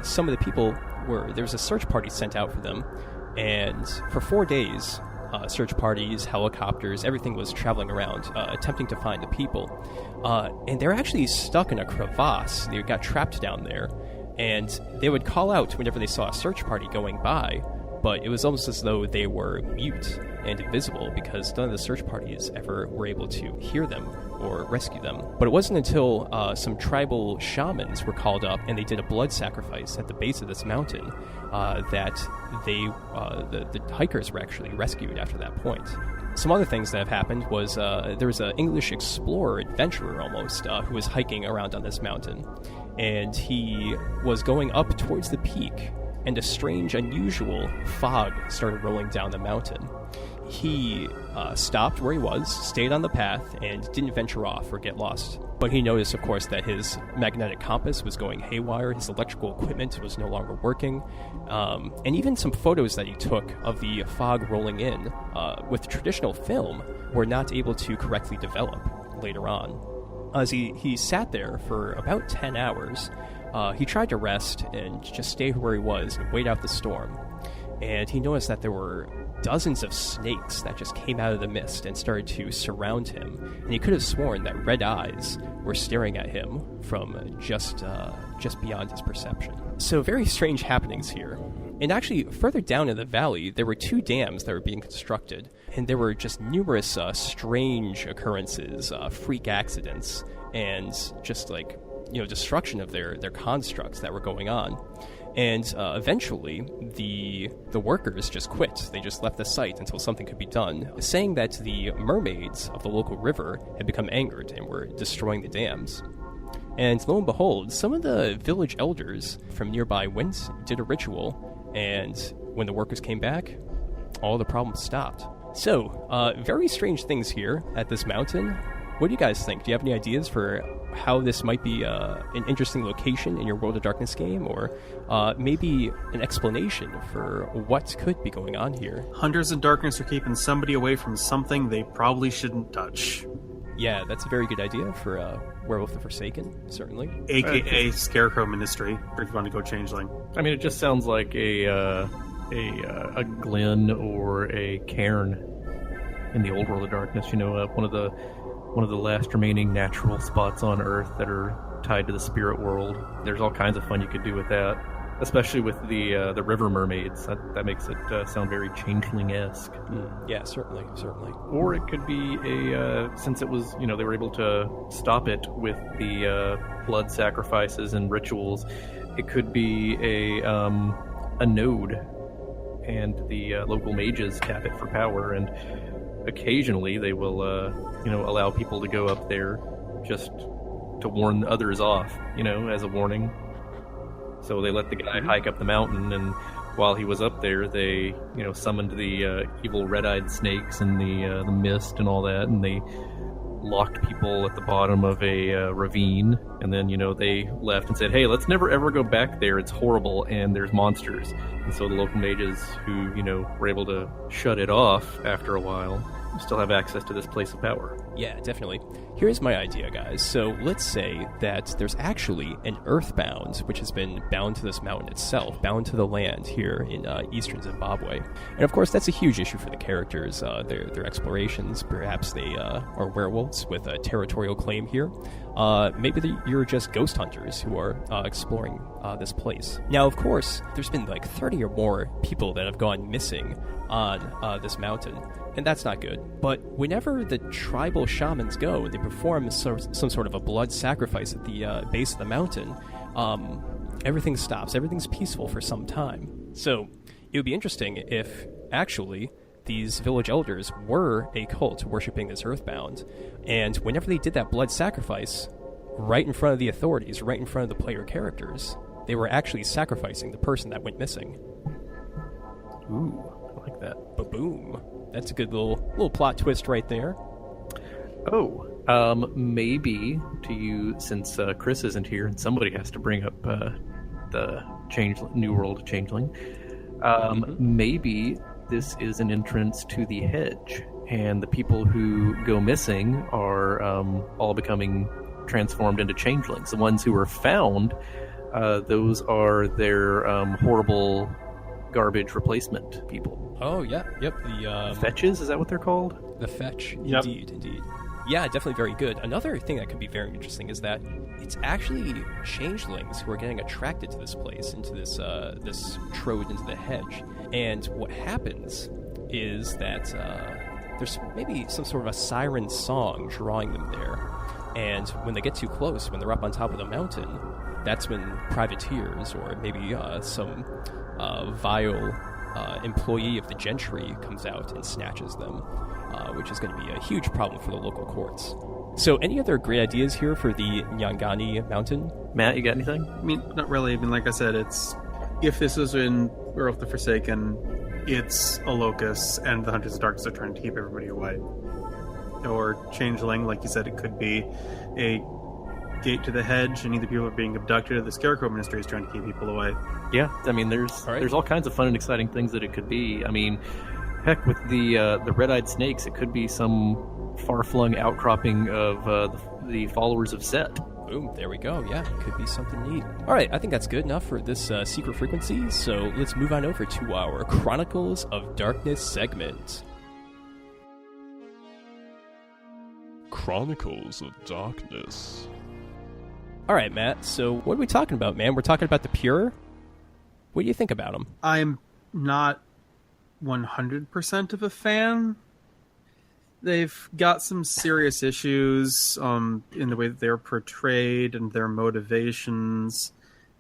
some of the people there was a search party sent out for them, and for 4 days, search parties, helicopters, everything was traveling around, attempting to find the people. And they're actually stuck in a crevasse. They got trapped down there, and they would call out whenever they saw a search party going by, but it was almost as though they were mute and invisible because none of the search parties ever were able to hear them or rescue them. But it wasn't until some tribal shamans were called up and they did a blood sacrifice at the base of this mountain that the hikers were actually rescued after that point. Some other things that have happened was there was an English explorer, adventurer almost, who was hiking around on this mountain. And he was going up towards the peak, and a strange, unusual fog started rolling down the mountain. He stopped where he was, stayed on the path, and didn't venture off or get lost. But he noticed, of course, that his magnetic compass was going haywire, his electrical equipment was no longer working, and even some photos that he took of the fog rolling in with traditional film were not able to correctly develop later on. As he sat there for about 10 hours, he tried to rest and just stay where he was and wait out the storm. And he noticed that there were dozens of snakes that just came out of the mist and started to surround him. And he could have sworn that red eyes were staring at him from just beyond his perception. So very strange happenings here. And actually, further down in the valley, there were 2 dams that were being constructed. And there were just numerous strange occurrences, freak accidents, and just destruction of their constructs that were going on. And eventually, the workers just quit. They just left the site until something could be done, saying that the mermaids of the local river had become angered and were destroying the dams. And lo and behold, some of the village elders from nearby went, did a ritual, and when the workers came back, all the problems stopped. So, very strange things here at this mountain. What do you guys think? Do you have any ideas for how this might be an interesting location in your World of Darkness game, or maybe an explanation for what could be going on here? Hunters in Darkness are keeping somebody away from something they probably shouldn't touch. Yeah, that's a very good idea for Werewolf the Forsaken, certainly. AKA Scarecrow Ministry, if you want to go changeling. I mean, it just sounds like a glen or a cairn in the old World of Darkness. You know, one of the last remaining natural spots on Earth that are tied to the spirit world. There's all kinds of fun you could do with that, especially with the river mermaids. That makes it sound very changeling-esque. Yeah, certainly. Or it could be since it was, they were able to stop it with the blood sacrifices and rituals, it could be a node, and the local mages tap it for power, and occasionally they will, allow people to go up there just to warn others off, as a warning. So they let the guy hike up the mountain, and while he was up there, they, summoned the evil red-eyed snakes and the mist and all that, and they locked people at the bottom of a ravine, and then, they left and said, hey, let's never ever go back there, it's horrible, and there's monsters. And so the local mages who, were able to shut it off after a while still have access to this place of power. Yeah, definitely. Here's my idea, guys. So let's say that there's actually an earthbound, which has been bound to this mountain itself, bound to the land here in Eastern Zimbabwe. And of course, that's a huge issue for the characters, their explorations. Perhaps they are werewolves with a territorial claim here. Maybe you're just ghost hunters who are exploring this place. Now, of course, there's been like 30 or more people that have gone missing on this mountain, and that's not good. But whenever the tribal shamans go and they perform some sort of a blood sacrifice at the base of the mountain, everything stops. Everything's peaceful for some time. So it would be interesting if actually these village elders were a cult worshipping this earthbound, and whenever they did that blood sacrifice right in front of the authorities, right in front of the player characters, they were actually sacrificing the person that went missing. Ooh, I like that. Ba-boom. That's a good little plot twist right there. Oh, maybe to you, since Chris isn't here and somebody has to bring up the New World Changeling, maybe this is an entrance to the hedge, and the people who go missing are all becoming transformed into changelings. The ones who are found, those are their horrible garbage replacement people. Oh, yeah. Yep. The fetches, is that what they're called? The fetch. Yep. Indeed. Yeah, definitely very good. Another thing that could be very interesting is that it's actually changelings who are getting attracted to this place, into this trode into the hedge. And what happens is that there's maybe some sort of a siren song drawing them there. And when they get too close, when they're up on top of the mountain, that's when privateers or maybe some vile employee of the gentry comes out and snatches them, which is going to be a huge problem for the local courts. So any other great ideas here for the Nyangani mountain? Matt, you got anything? I mean, not really. I mean, like I said, if this was in Werewolf the Forsaken, it's a locust, and the Hunters of Darkness are trying to keep everybody away. Or Changeling, like you said, it could be a gate to the hedge, and either people are being abducted or the Scarecrow Ministry is trying to keep people away. Yeah, I mean, there's all kinds of fun and exciting things that it could be. I mean, heck, with the red-eyed snakes, it could be some far-flung outcropping of the followers of Set. Boom, there we go. Yeah, could be something neat. All right, I think that's good enough for this secret frequency, so let's move on over to our Chronicles of Darkness segment. Chronicles of Darkness. All right, Matt, so what are we talking about, man? We're talking about the Pure? What do you think about them? I'm not 100% of a fan. They've got some serious issues in the way that they're portrayed and their motivations,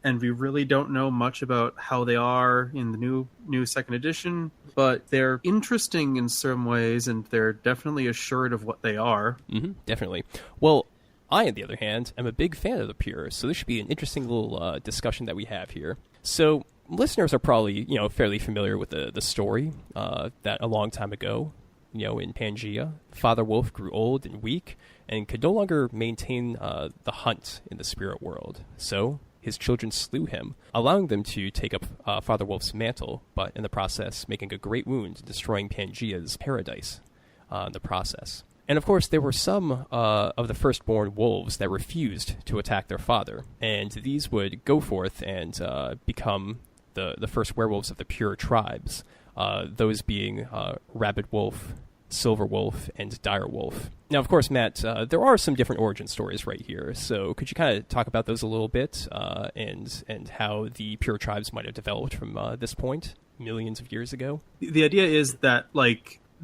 and we really don't know much about how they are in the new second edition, but they're interesting in some ways, and they're definitely assured of what they are. Mm-hmm, definitely. Well, I, on the other hand, am a big fan of the Pure, so this should be an interesting little discussion that we have here. So, listeners are probably, fairly familiar with the story that a long time ago, in Pangaea, Father Wolf grew old and weak and could no longer maintain the hunt in the spirit world. So his children slew him, allowing them to take up Father Wolf's mantle, but in the process making a great wound, destroying Pangaea's paradise in the process. And of course, there were some of the firstborn wolves that refused to attack their father, and these would go forth and become the first werewolves of the Pure tribes, those being Rabid Wolf, Silver Wolf, and Dire Wolf. Now, of course, Matt, there are some different origin stories right here, so could you kind of talk about those a little bit, and how the Pure tribes might have developed from this point, millions of years ago? The idea is that,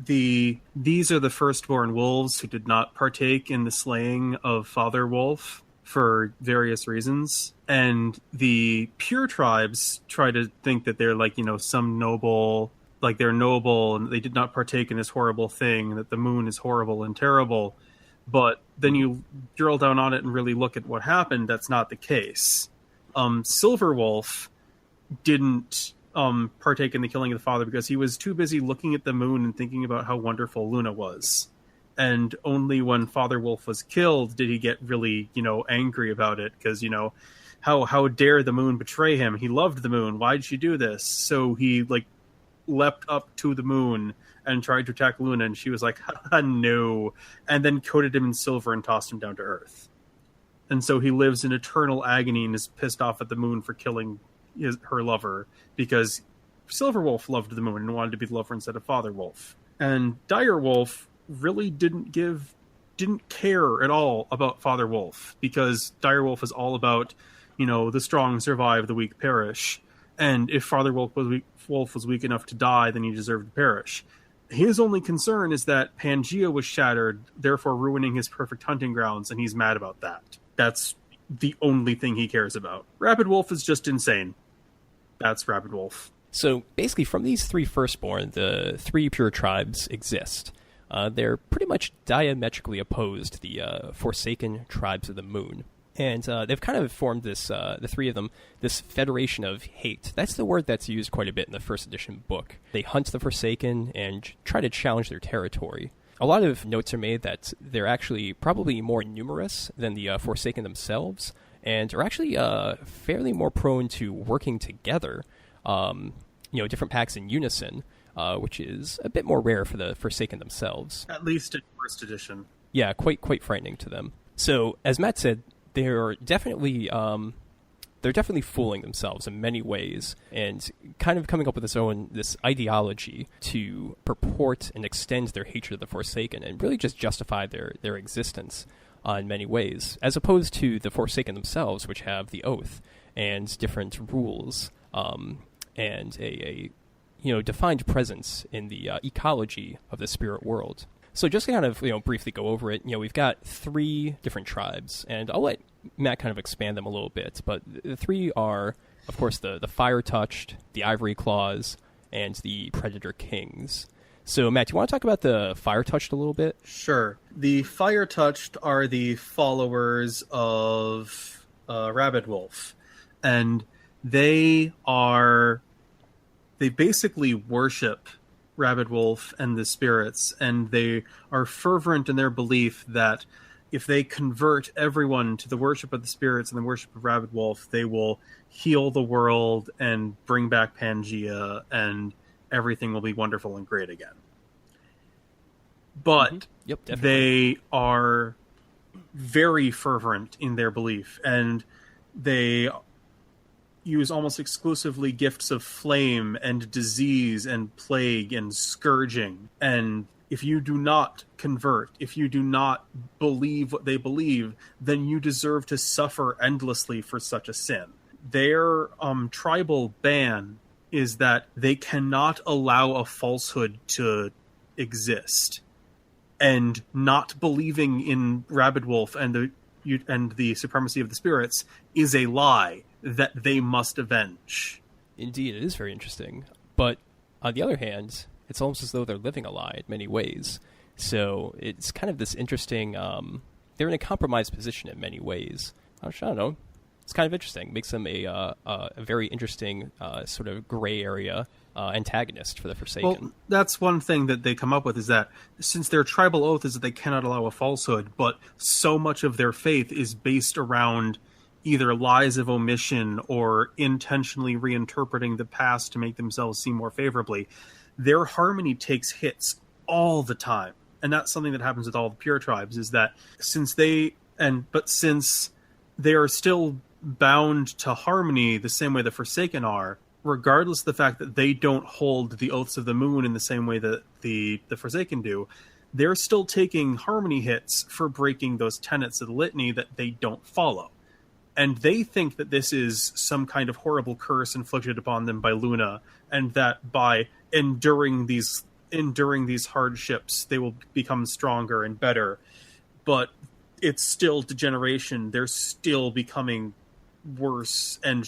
these are the firstborn wolves who did not partake in the slaying of Father Wolf for various reasons, and the Pure tribes try to think that they're some noble, they're noble and they did not partake in this horrible thing, that the moon is horrible and terrible. But then you drill down on it and really look at what happened. That's not the case. Silver Wolf didn't partake in the killing of the father because he was too busy looking at the moon and thinking about how wonderful Luna was. And only when Father Wolf was killed did he get really, angry about it, because, how dare the moon betray him? He loved the moon. Why'd she do this? So he, leapt up to the moon and tried to attack Luna, and she was like, no, and then coated him in silver and tossed him down to Earth. And so he lives in eternal agony and is pissed off at the moon for killing her lover, because Silver Wolf loved the moon and wanted to be the lover instead of Father Wolf. And Dire Wolf really didn't care at all about Father Wolf, because Dire Wolf is all about, the strong survive, the weak perish. And if Father Wolf was weak enough to die, then he deserved to perish. His only concern is that Pangaea was shattered, therefore ruining his perfect hunting grounds, and he's mad about that. That's the only thing he cares about. Rabid Wolf is just insane. That's Rabid Wolf. So basically, from these three firstborn, the three Pure tribes exist. They're pretty much diametrically opposed to the Forsaken tribes of the moon. And they've kind of formed this, the three of them, this federation of hate. That's the word that's used quite a bit in the first edition book. They hunt the Forsaken and try to challenge their territory. A lot of notes are made that they're actually probably more numerous than the Forsaken themselves, and are actually fairly more prone to working together, different packs in unison, which is a bit more rare for the Forsaken themselves. At least in first edition. Yeah, quite frightening to them. So, as Matt said, they're definitely fooling themselves in many ways, and kind of coming up with this ideology to purport and extend their hatred of the Forsaken, and really just justify their existence in many ways, as opposed to the Forsaken themselves, which have the oath and different rules, and a defined presence in the ecology of the spirit world. So just to kind of briefly go over it, we've got 3 different tribes, and I'll let Matt kind of expand them a little bit. But the 3 are, of course, the Fire Touched, the Ivory Claws, and the Predator Kings. So Matt, do you want to talk about the Fire Touched a little bit? Sure. The Fire Touched are the followers of Rabid Wolf, and they basically worship Rabid Wolf and the spirits, and they are fervent in their belief that if they convert everyone to the worship of the spirits and the worship of Rabid Wolf, they will heal the world and bring back Pangea, and everything will be wonderful and great again. But Yep, definitely. they are very fervent in their belief, and they use almost exclusively gifts of flame and disease and plague and scourging. And if you do not convert, if you do not believe what they believe, then you deserve to suffer endlessly for such a sin. Their tribal ban is that they cannot allow a falsehood to exist. And not believing in Rabid Wolf and the supremacy of the spirits is a lie that they must avenge. Indeed, it is very interesting. But on the other hand, it's almost as though they're living a lie in many ways. So it's kind of this interesting... they're in a compromised position in many ways. I don't know. It's kind of interesting. It makes them a very interesting sort of gray area antagonist for the Forsaken. Well, that's one thing that they come up with, is that since their tribal oath is that they cannot allow a falsehood, but so much of their faith is based around either lies of omission or intentionally reinterpreting the past to make themselves seem more favorably, their harmony takes hits all the time. And that's something that happens with all the pure tribes, is that since they are still bound to harmony the same way the Forsaken are, regardless of the fact that they don't hold the Oaths of the Moon in the same way that the Forsaken do, they're still taking harmony hits for breaking those tenets of the litany that they don't follow. And they think that this is some kind of horrible curse inflicted upon them by Luna, and that by enduring these hardships, they will become stronger and better. But it's still degeneration. They're still becoming worse and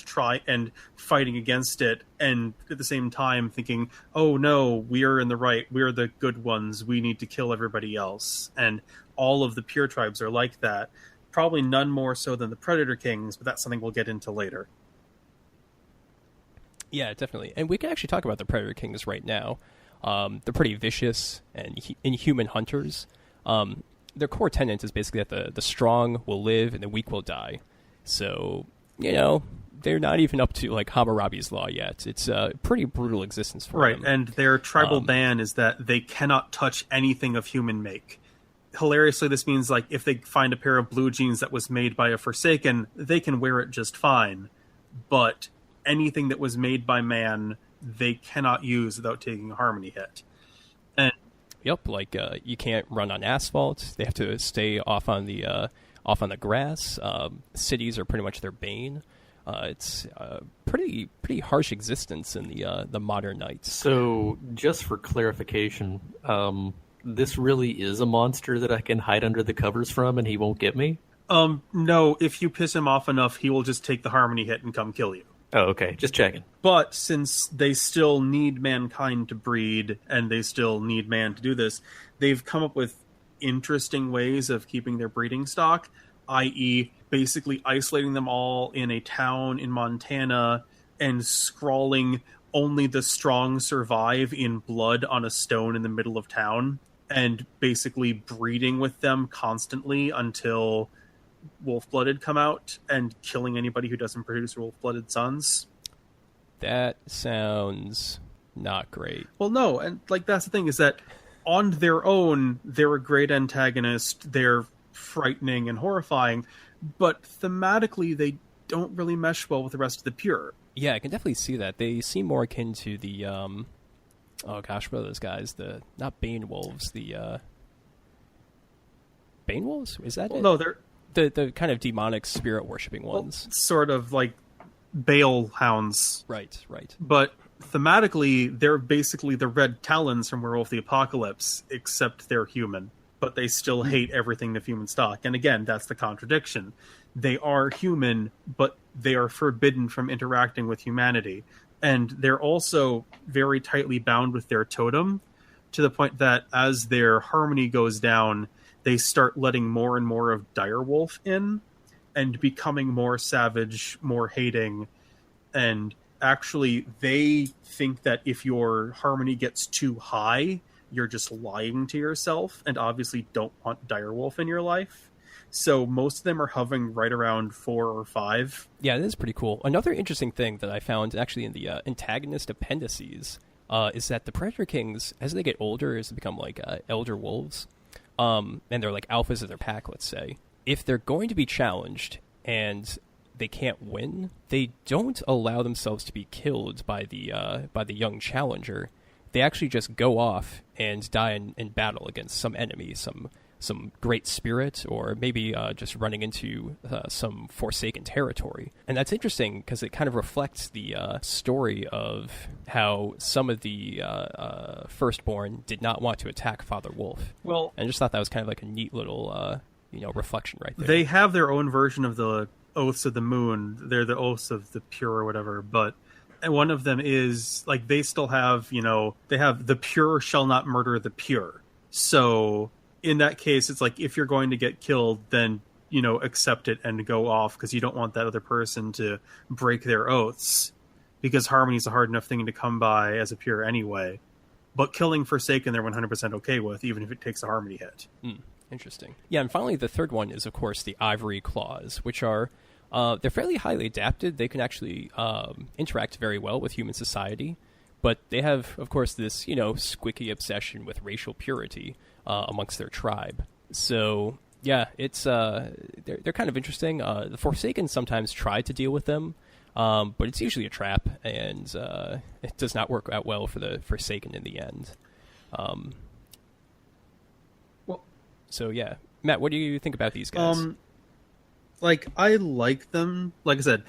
fighting against it, and at the same time thinking, oh no, we're in the right, we're the good ones, we need to kill everybody else. And all of the pure tribes are like that. Probably none more so than the Predator Kings, but that's something we'll get into later. Yeah, definitely. And we can actually talk about the Predator Kings right now. They're pretty vicious and inhuman hunters. Their core tenet is basically that the strong will live and the weak will die. So, they're not even up to like Hammurabi's Law yet. It's a pretty brutal existence for them. Right, and their tribal ban is that they cannot touch anything of human make. Hilariously, this means like if they find a pair of blue jeans that was made by a Forsaken, they can wear it just fine. But anything that was made by man, they cannot use without taking a harmony hit. And yep, like you can't run on asphalt. They have to stay off on the grass. Cities are pretty much their bane. It's a pretty harsh existence in the modern nights. So, just for clarification, this really is a monster that I can hide under the covers from and he won't get me? No, if you piss him off enough, he will just take the harmony hit and come kill you. Oh, okay. Just checking. But since they still need mankind to breed, and they still need man to do this, they've come up with interesting ways of keeping their breeding stock, i.e. basically isolating them all in a town in Montana and scrawling "only the strong survive" in blood on a stone in the middle of town, and basically breeding with them constantly until wolf-blooded come out and killing anybody who doesn't produce wolf-blooded sons. That sounds not great. Well, no, and like that's the thing, is that on their own, they're a great antagonist, they're frightening and horrifying, but thematically they don't really mesh well with the rest of the pure. Yeah, I can definitely see that. They seem more akin to the oh gosh, what are those guys? The not Bane Wolves, the Bane Wolves? Is that it? No, they're the kind of demonic spirit worshipping ones. sort of like Bale hounds. Right. But thematically, they're basically the Red Talons from Werewolf the Apocalypse, except they're human. But they still hate everything of human stock. And again, that's the contradiction. They are human, but they are forbidden from interacting with humanity. And they're also very tightly bound with their totem, to the point that as their harmony goes down, they start letting more and more of Direwolf in, and becoming more savage, more hating. And actually, they think that if your harmony gets too high, you're just lying to yourself, and obviously don't want Direwolf in your life. So most of them are hovering right around 4 or 5. Yeah, that is pretty cool. Another interesting thing that I found actually in the antagonist appendices is that the Predator Kings, as they get older, as they become like elder wolves, and they're like alphas of their pack, let's say, if they're going to be challenged and they can't win, they don't allow themselves to be killed by the young challenger. They actually just go off and die in battle against some enemy, some great spirit, or maybe just running into some forsaken territory. And that's interesting because it kind of reflects the story of how some of the firstborn did not want to attack Father Wolf. Well, and I just thought that was kind of like a neat little reflection right there. They have their own version of the Oaths of the Moon. They're the Oaths of the Pure or whatever, but and one of them is, like, they still have, they have the pure shall not murder the pure. So in that case, it's like, if you're going to get killed, then, accept it and go off, because you don't want that other person to break their oaths, because harmony is a hard enough thing to come by as a pure anyway. But killing Forsaken, they're 100% okay with, even if it takes a harmony hit. Interesting. Yeah, and finally, the third one is, of course, the Ivory Claws, which are... they're fairly highly adapted. They can actually interact very well with human society, but they have, of course, this, squicky obsession with racial purity amongst their tribe. So, yeah, it's they're kind of interesting. The Forsaken sometimes try to deal with them, but it's usually a trap, and it does not work out well for the Forsaken in the end. So, yeah. Matt, what do you think about these guys? I like them. Like I said,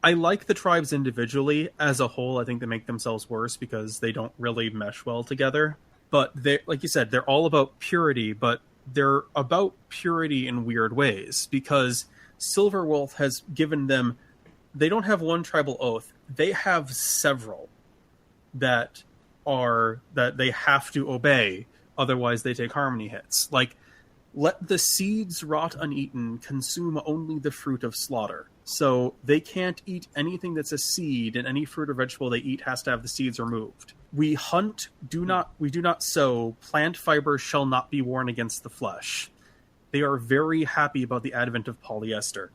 I like the tribes individually. As a whole, I think they make themselves worse because they don't really mesh well together. But they, like you said, they're all about purity, but they're about purity in weird ways, because Silver Wolf has given them... They don't have one tribal oath. They have several that they have to obey, otherwise they take harmony hits. Like, let the seeds rot uneaten, consume only the fruit of slaughter. So they can't eat anything that's a seed, and any fruit or vegetable they eat has to have the seeds removed. We hunt, we do not sow, plant fiber shall not be worn against the flesh. They are very happy about the advent of polyester.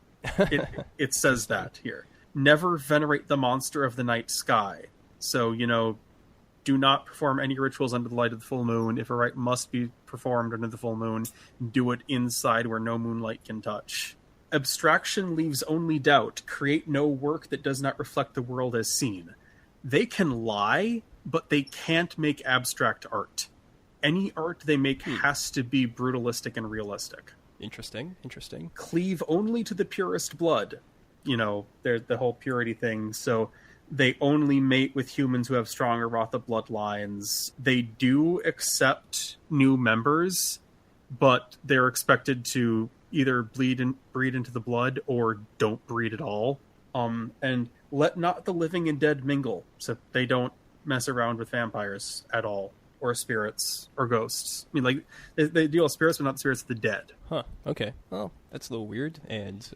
It says that here. Never venerate the monster of the night sky. So, do not perform any rituals under the light of the full moon. If a rite must be performed under the full moon, do it inside where no moonlight can touch. Abstraction leaves only doubt. Create no work that does not reflect the world as seen. They can lie, but they can't make abstract art. Any art they make has to be brutalistic and realistic. Interesting. Cleave only to the purest blood. There's the whole purity thing. So they only mate with humans who have stronger Rotha bloodlines. They do accept new members, but they're expected to either breed into the blood or don't breed at all. And let not the living and dead mingle, so they don't mess around with vampires at all, or spirits, or ghosts. I mean, like, they deal with spirits, but not the spirits of the dead. Huh, okay. Well, that's a little weird and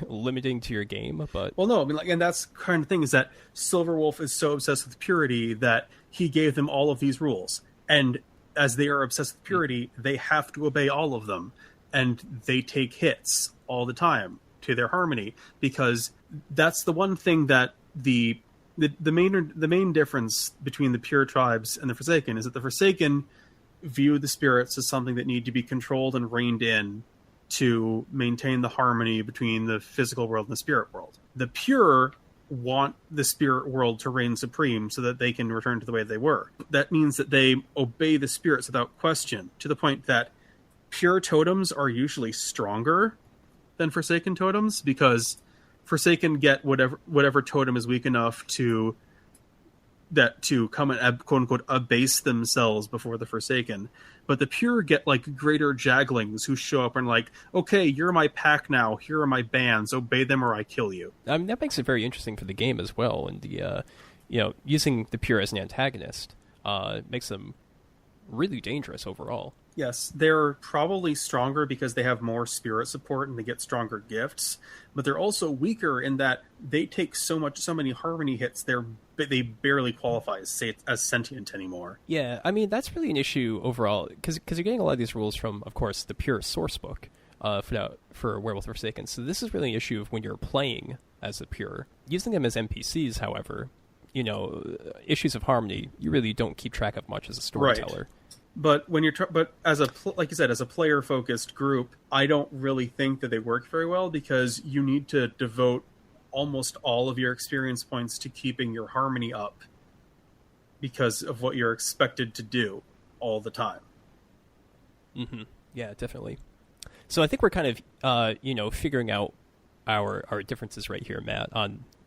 limiting to your game, but... Well, no, I mean, and that's kind of thing, is that Silver Wolf is so obsessed with purity that he gave them all of these rules. And as they are obsessed with purity, they have to obey all of them. And they take hits all the time to their harmony, because that's the one thing that the main difference between the pure tribes and the Forsaken is that the Forsaken view the spirits as something that need to be controlled and reined in to maintain the harmony between the physical world and the spirit world. The pure want the spirit world to reign supreme so that they can return to the way they were. That means that they obey the spirits without question, to the point that pure totems are usually stronger than Forsaken totems, because Forsaken get whatever totem is weak enough to that to come and quote unquote abase themselves before the Forsaken. But the pure get like greater jagglings who show up and like, okay, you're my pack now. Here are my bands. Obey them or I kill you. I mean, that makes it very interesting for the game as well. And the using the pure as an antagonist makes them really dangerous overall. Yes, they're probably stronger because they have more spirit support and they get stronger gifts, but they're also weaker in that they take so many harmony hits. They barely qualify as sentient anymore. Yeah, I mean that's really an issue overall because you're getting a lot of these rules from, of course, the pure source book for Werewolf Forsaken. So this is really an issue of when you're playing as the pure. Using them as NPCs, however, issues of harmony you really don't keep track of much as a storyteller. Right. But when you're like you said, as a player-focused group, I don't really think that they work very well because you need to devote almost all of your experience points to keeping your harmony up because of what you're expected to do all the time. Mm-hmm. Yeah, definitely. So I think we're kind of, figuring out our differences right here, Matt,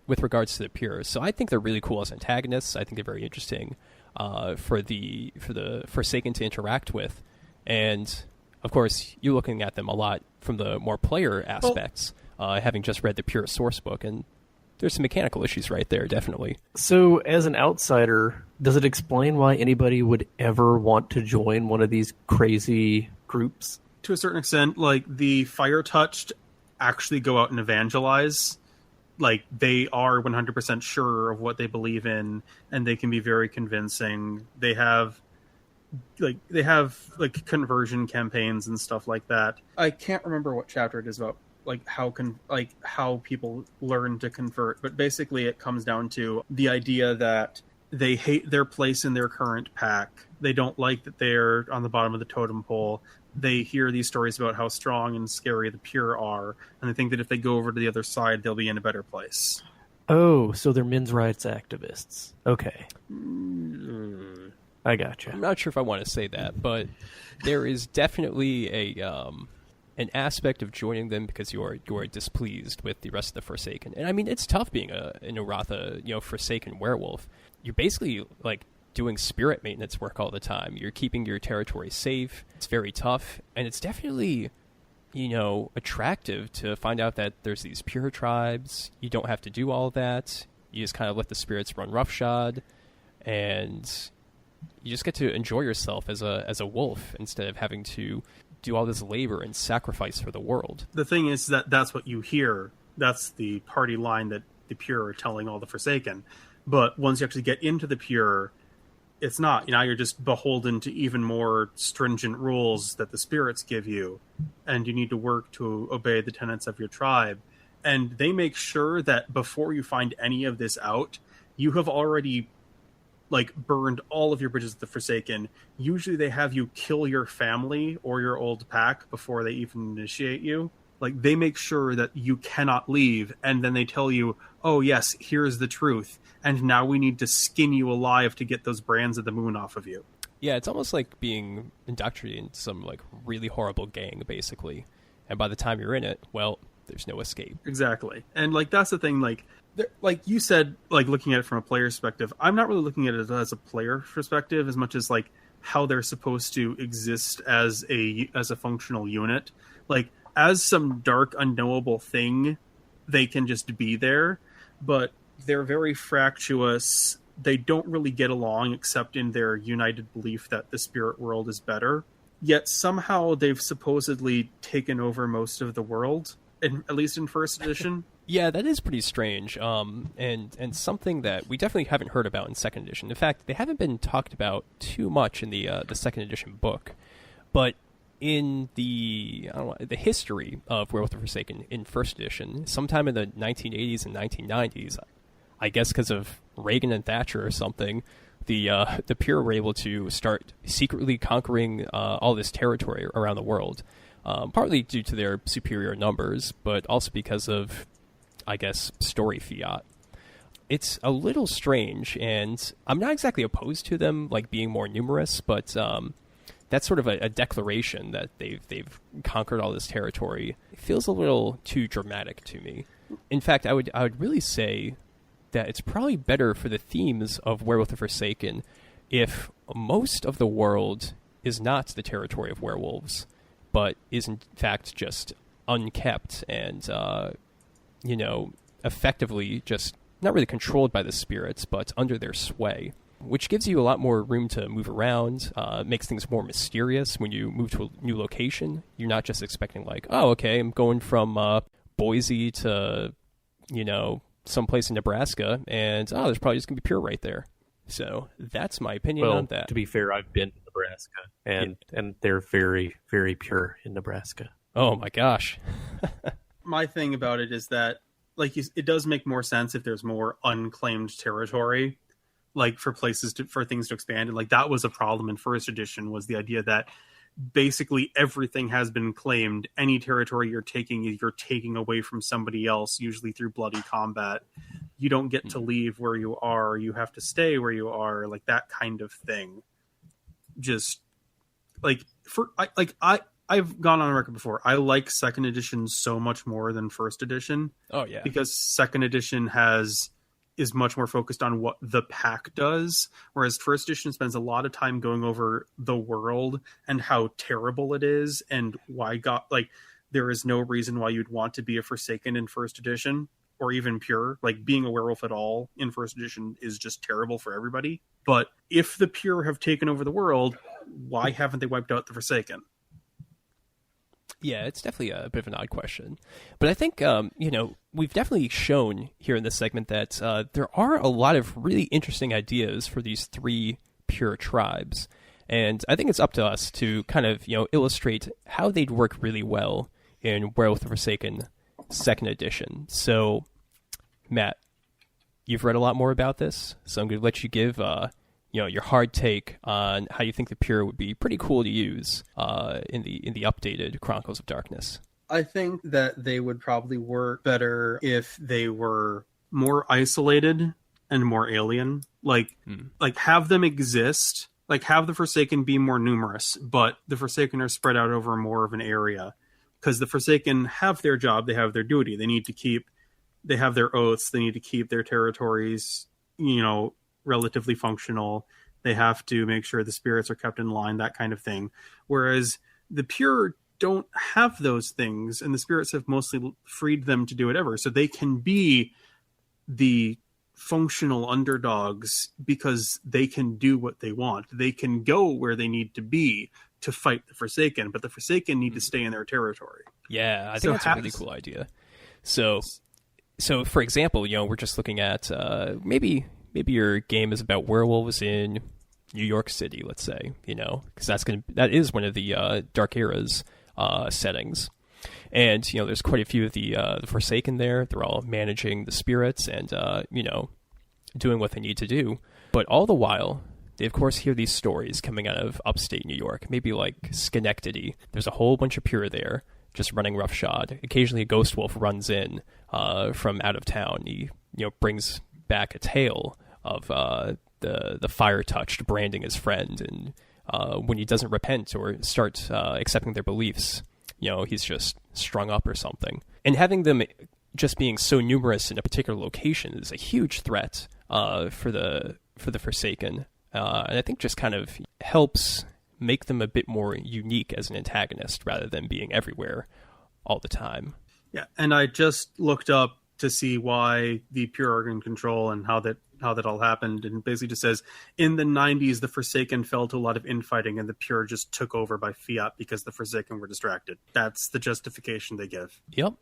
with regards to the pure. So I think they're really cool as antagonists. I think they're very interesting. For the Forsaken to interact with, and of course you're looking at them a lot from the more player aspects, having just read the pure source book, and there's some mechanical issues right there, definitely. So as an outsider, does it explain why anybody would ever want to join one of these crazy groups? To a certain extent, like the Fire Touched actually go out and evangelize. Like they are 100% sure of what they believe in, and they can be very convincing. They have conversion campaigns and stuff like that. I can't remember what chapter it is about, how people learn to convert. But basically, it comes down to the idea that they hate their place in their current pack. They don't like that they're on the bottom of the totem pole. They hear these stories about how strong and scary the pure are, and they think that if they go over to the other side, they'll be in a better place. Oh, so they're men's rights activists. Okay. I gotcha. I'm not sure if I want to say that, but there is definitely an aspect of joining them because you are displeased with the rest of the Forsaken. And I mean, it's tough being an Uratha, Forsaken werewolf. You're basically like doing spirit maintenance work all the time. You're keeping your territory safe. It's very tough, and it's definitely, attractive to find out that there's these pure tribes. You don't have to do all that. You just kind of let the spirits run roughshod, and you just get to enjoy yourself as a wolf instead of having to do all this labor and sacrifice for the world. The thing is that's what you hear. That's the party line that the pure are telling all the Forsaken. But once you actually get into the pure, it's not. Now you're just beholden to even more stringent rules that the spirits give you, and you need to work to obey the tenets of your tribe. And they make sure that before you find any of this out, you have already burned all of your bridges with the Forsaken. Usually they have you kill your family or your old pack before they even initiate you. They make sure that you cannot leave, and then they tell you, oh yes, here's the truth, and now we need to skin you alive to get those brands of the moon off of you. Yeah, it's almost like being indoctrinated into some really horrible gang, basically. And by the time you're in it, well, there's no escape. Exactly. And that's the thing, like you said, looking at it from a player perspective, I'm not really looking at it as a player perspective as much as how they're supposed to exist as a functional unit. As some dark, unknowable thing, they can just be there, but they're very fractious. They don't really get along except in their united belief that the spirit world is better. Yet somehow they've supposedly taken over most of the world, at least in first edition. Yeah, that is pretty strange, and something that we definitely haven't heard about in second edition. In fact, they haven't been talked about too much in the second edition book, but in the history of Werewolf the Forsaken in first edition, sometime in the 1980s and 1990s, I guess because of Reagan and Thatcher or something, the pure were able to start secretly conquering all this territory around the world, partly due to their superior numbers, but also because of, I guess, story fiat. It's a little strange, and I'm not exactly opposed to them being more numerous, but that's sort of a declaration that they've conquered all this territory. It feels a little too dramatic to me. In fact, I would really say that it's probably better for the themes of Werewolf the Forsaken if most of the world is not the territory of werewolves, but is in fact just unkept and, effectively just not really controlled by the spirits, but under their sway, which gives you a lot more room to move around, makes things more mysterious when you move to a new location. You're not just expecting like, oh, okay, I'm going from Boise to, someplace in Nebraska, and, oh, there's probably just going to be pure right there. So that's my opinion on that. To be fair, I've been to Nebraska, and they're very, very pure in Nebraska. Oh, my gosh. My thing about it is that, it does make more sense if there's more unclaimed territory, for things to expand. And that was a problem in first edition, was the idea that basically everything has been claimed. Any territory you're taking away from somebody else, usually through bloody combat. You don't get to leave where you are. You have to stay where you are, that kind of thing. Just I've gone on record before. I like second edition so much more than first edition. Oh yeah, because second edition is much more focused on what the pack does, whereas first edition spends a lot of time going over the world and how terrible it is, and why there is no reason why you'd want to be a Forsaken in first edition, or even pure. Being a werewolf at all in first edition is just terrible for everybody. But if the pure have taken over the world, why haven't they wiped out the Forsaken? Yeah, it's definitely a bit of an odd question. But I think, we've definitely shown here in this segment that there are a lot of really interesting ideas for these three pure tribes. And I think it's up to us to kind of, illustrate how they'd work really well in Werewolf the Forsaken second edition. So, Matt, you've read a lot more about this, so I'm going to let you give your hard take on how you think the pure would be pretty cool to use in the updated Chronicles of Darkness. I think that they would probably work better if they were more isolated and more alien. Have them exist. Have the Forsaken be more numerous, but the Forsaken are spread out over more of an area. Because the Forsaken have their job, they have their duty. They have their oaths, they need to keep their territories, relatively functional. They have to make sure the spirits are kept in line, that kind of thing. Whereas the pure don't have those things, and the spirits have mostly freed them to do whatever. So they can be the functional underdogs because they can do what they want. They can go where they need to be to fight the Forsaken, but the Forsaken need to stay in their territory. Yeah, I think that's a really cool idea. So for example, we're just looking at maybe your game is about werewolves in New York City, let's say, because that is one of the Dark Era's settings. And, there's quite a few of the Forsaken there. They're all managing the spirits and, doing what they need to do. But all the while, they, of course, hear these stories coming out of upstate New York, maybe like Schenectady. There's a whole bunch of pure there, just running roughshod. Occasionally a ghost wolf runs in from out of town. He, brings back a tale of the fire-touched branding his friend, and when he doesn't repent or start accepting their beliefs, he's just strung up or something. And having them just being so numerous in a particular location is a huge threat for the Forsaken, and I think just kind of helps make them a bit more unique as an antagonist rather than being everywhere all the time. Yeah, and I just looked up to see why the pure are in control and how that all happened, and basically just says in the 90s the Forsaken fell to a lot of infighting and the pure just took over by fiat because the Forsaken were distracted. That's the justification they give. Yep.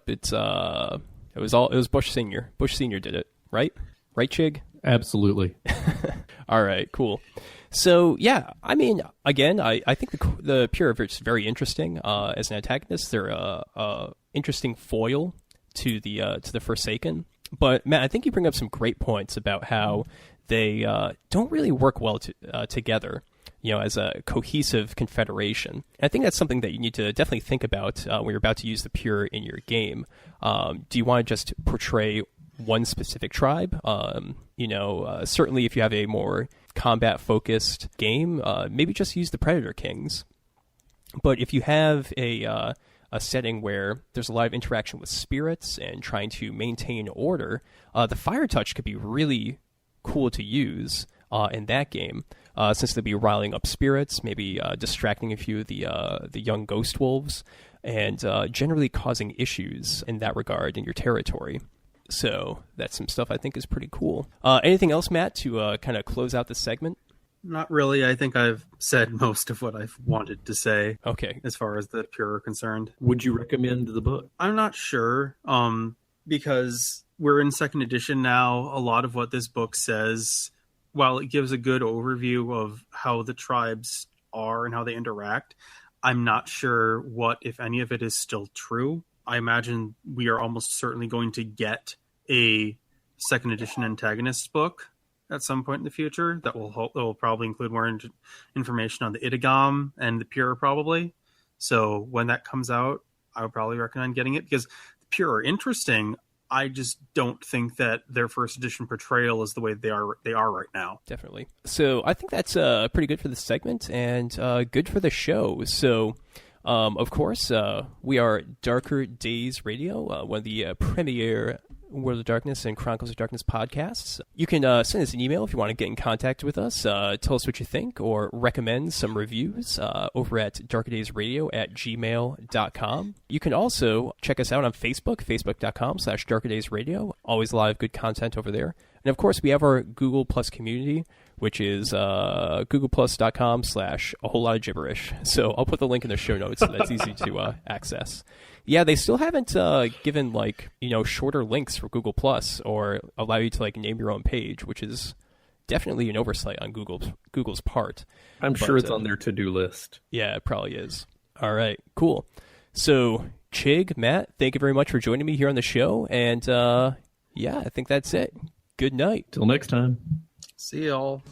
It's it was Bush Senior. Bush Senior did it, right, Chigg? Absolutely. All right, cool. So yeah, I mean, again, I think the pure are very interesting as an antagonist. They're a interesting foil to the Forsaken. But Matt, I think you bring up some great points about how they don't really work well together, as a cohesive confederation. And I think that's something that you need to definitely think about when you're about to use the pure in your game. Do you want to just portray one specific tribe? Certainly if you have a more combat focused game, maybe just use the Predator Kings. But if you have a a setting where there's a lot of interaction with spirits and trying to maintain order, the fire touch could be really cool to use in that game, since they'll be riling up spirits, maybe distracting a few of the young ghost wolves, and generally causing issues in that regard in your territory. So that's some stuff I think is pretty cool. Anything else, Matt, to kind of close out the segment? Not really. I think I've said most of what I've wanted to say. Okay. As far as the Pure are concerned. Would you recommend the book? I'm not sure, because we're in second edition now. A lot of what this book says, while it gives a good overview of how the tribes are and how they interact, I'm not sure what, if any of it, is still true. I imagine we are almost certainly going to get a second edition antagonist book at some point in the future that will probably include more information on the Idagam and the Pure, probably. So when that comes out, I would probably recommend getting it, because the Pure are interesting. I just don't think that their first edition portrayal is the way they are right now. Definitely. So I think that's pretty good for the segment and good for the show. So, of course, we are Darker Days Radio, one of the premier World of Darkness and Chronicles of Darkness podcasts. You can send us an email if you want to get in contact with us. Tell us what you think or recommend some reviews over at darkerdaysradio@gmail.com. You can also check us out on Facebook, facebook.com/darkerdaysradio. Always a lot of good content over there. And of course, we have our Google Plus community, which is googleplus.com/a whole lot of gibberish. So I'll put the link in the show notes so that's easy to access. Yeah, they still haven't given shorter links for Google Plus or allow you to name your own page, which is definitely an oversight on Google's part. I'm sure it's on their to-do list. Yeah, it probably is. All right, cool. So Chigg, Matt, thank you very much for joining me here on the show, and I think that's it. Good night. Till next time. See y'all.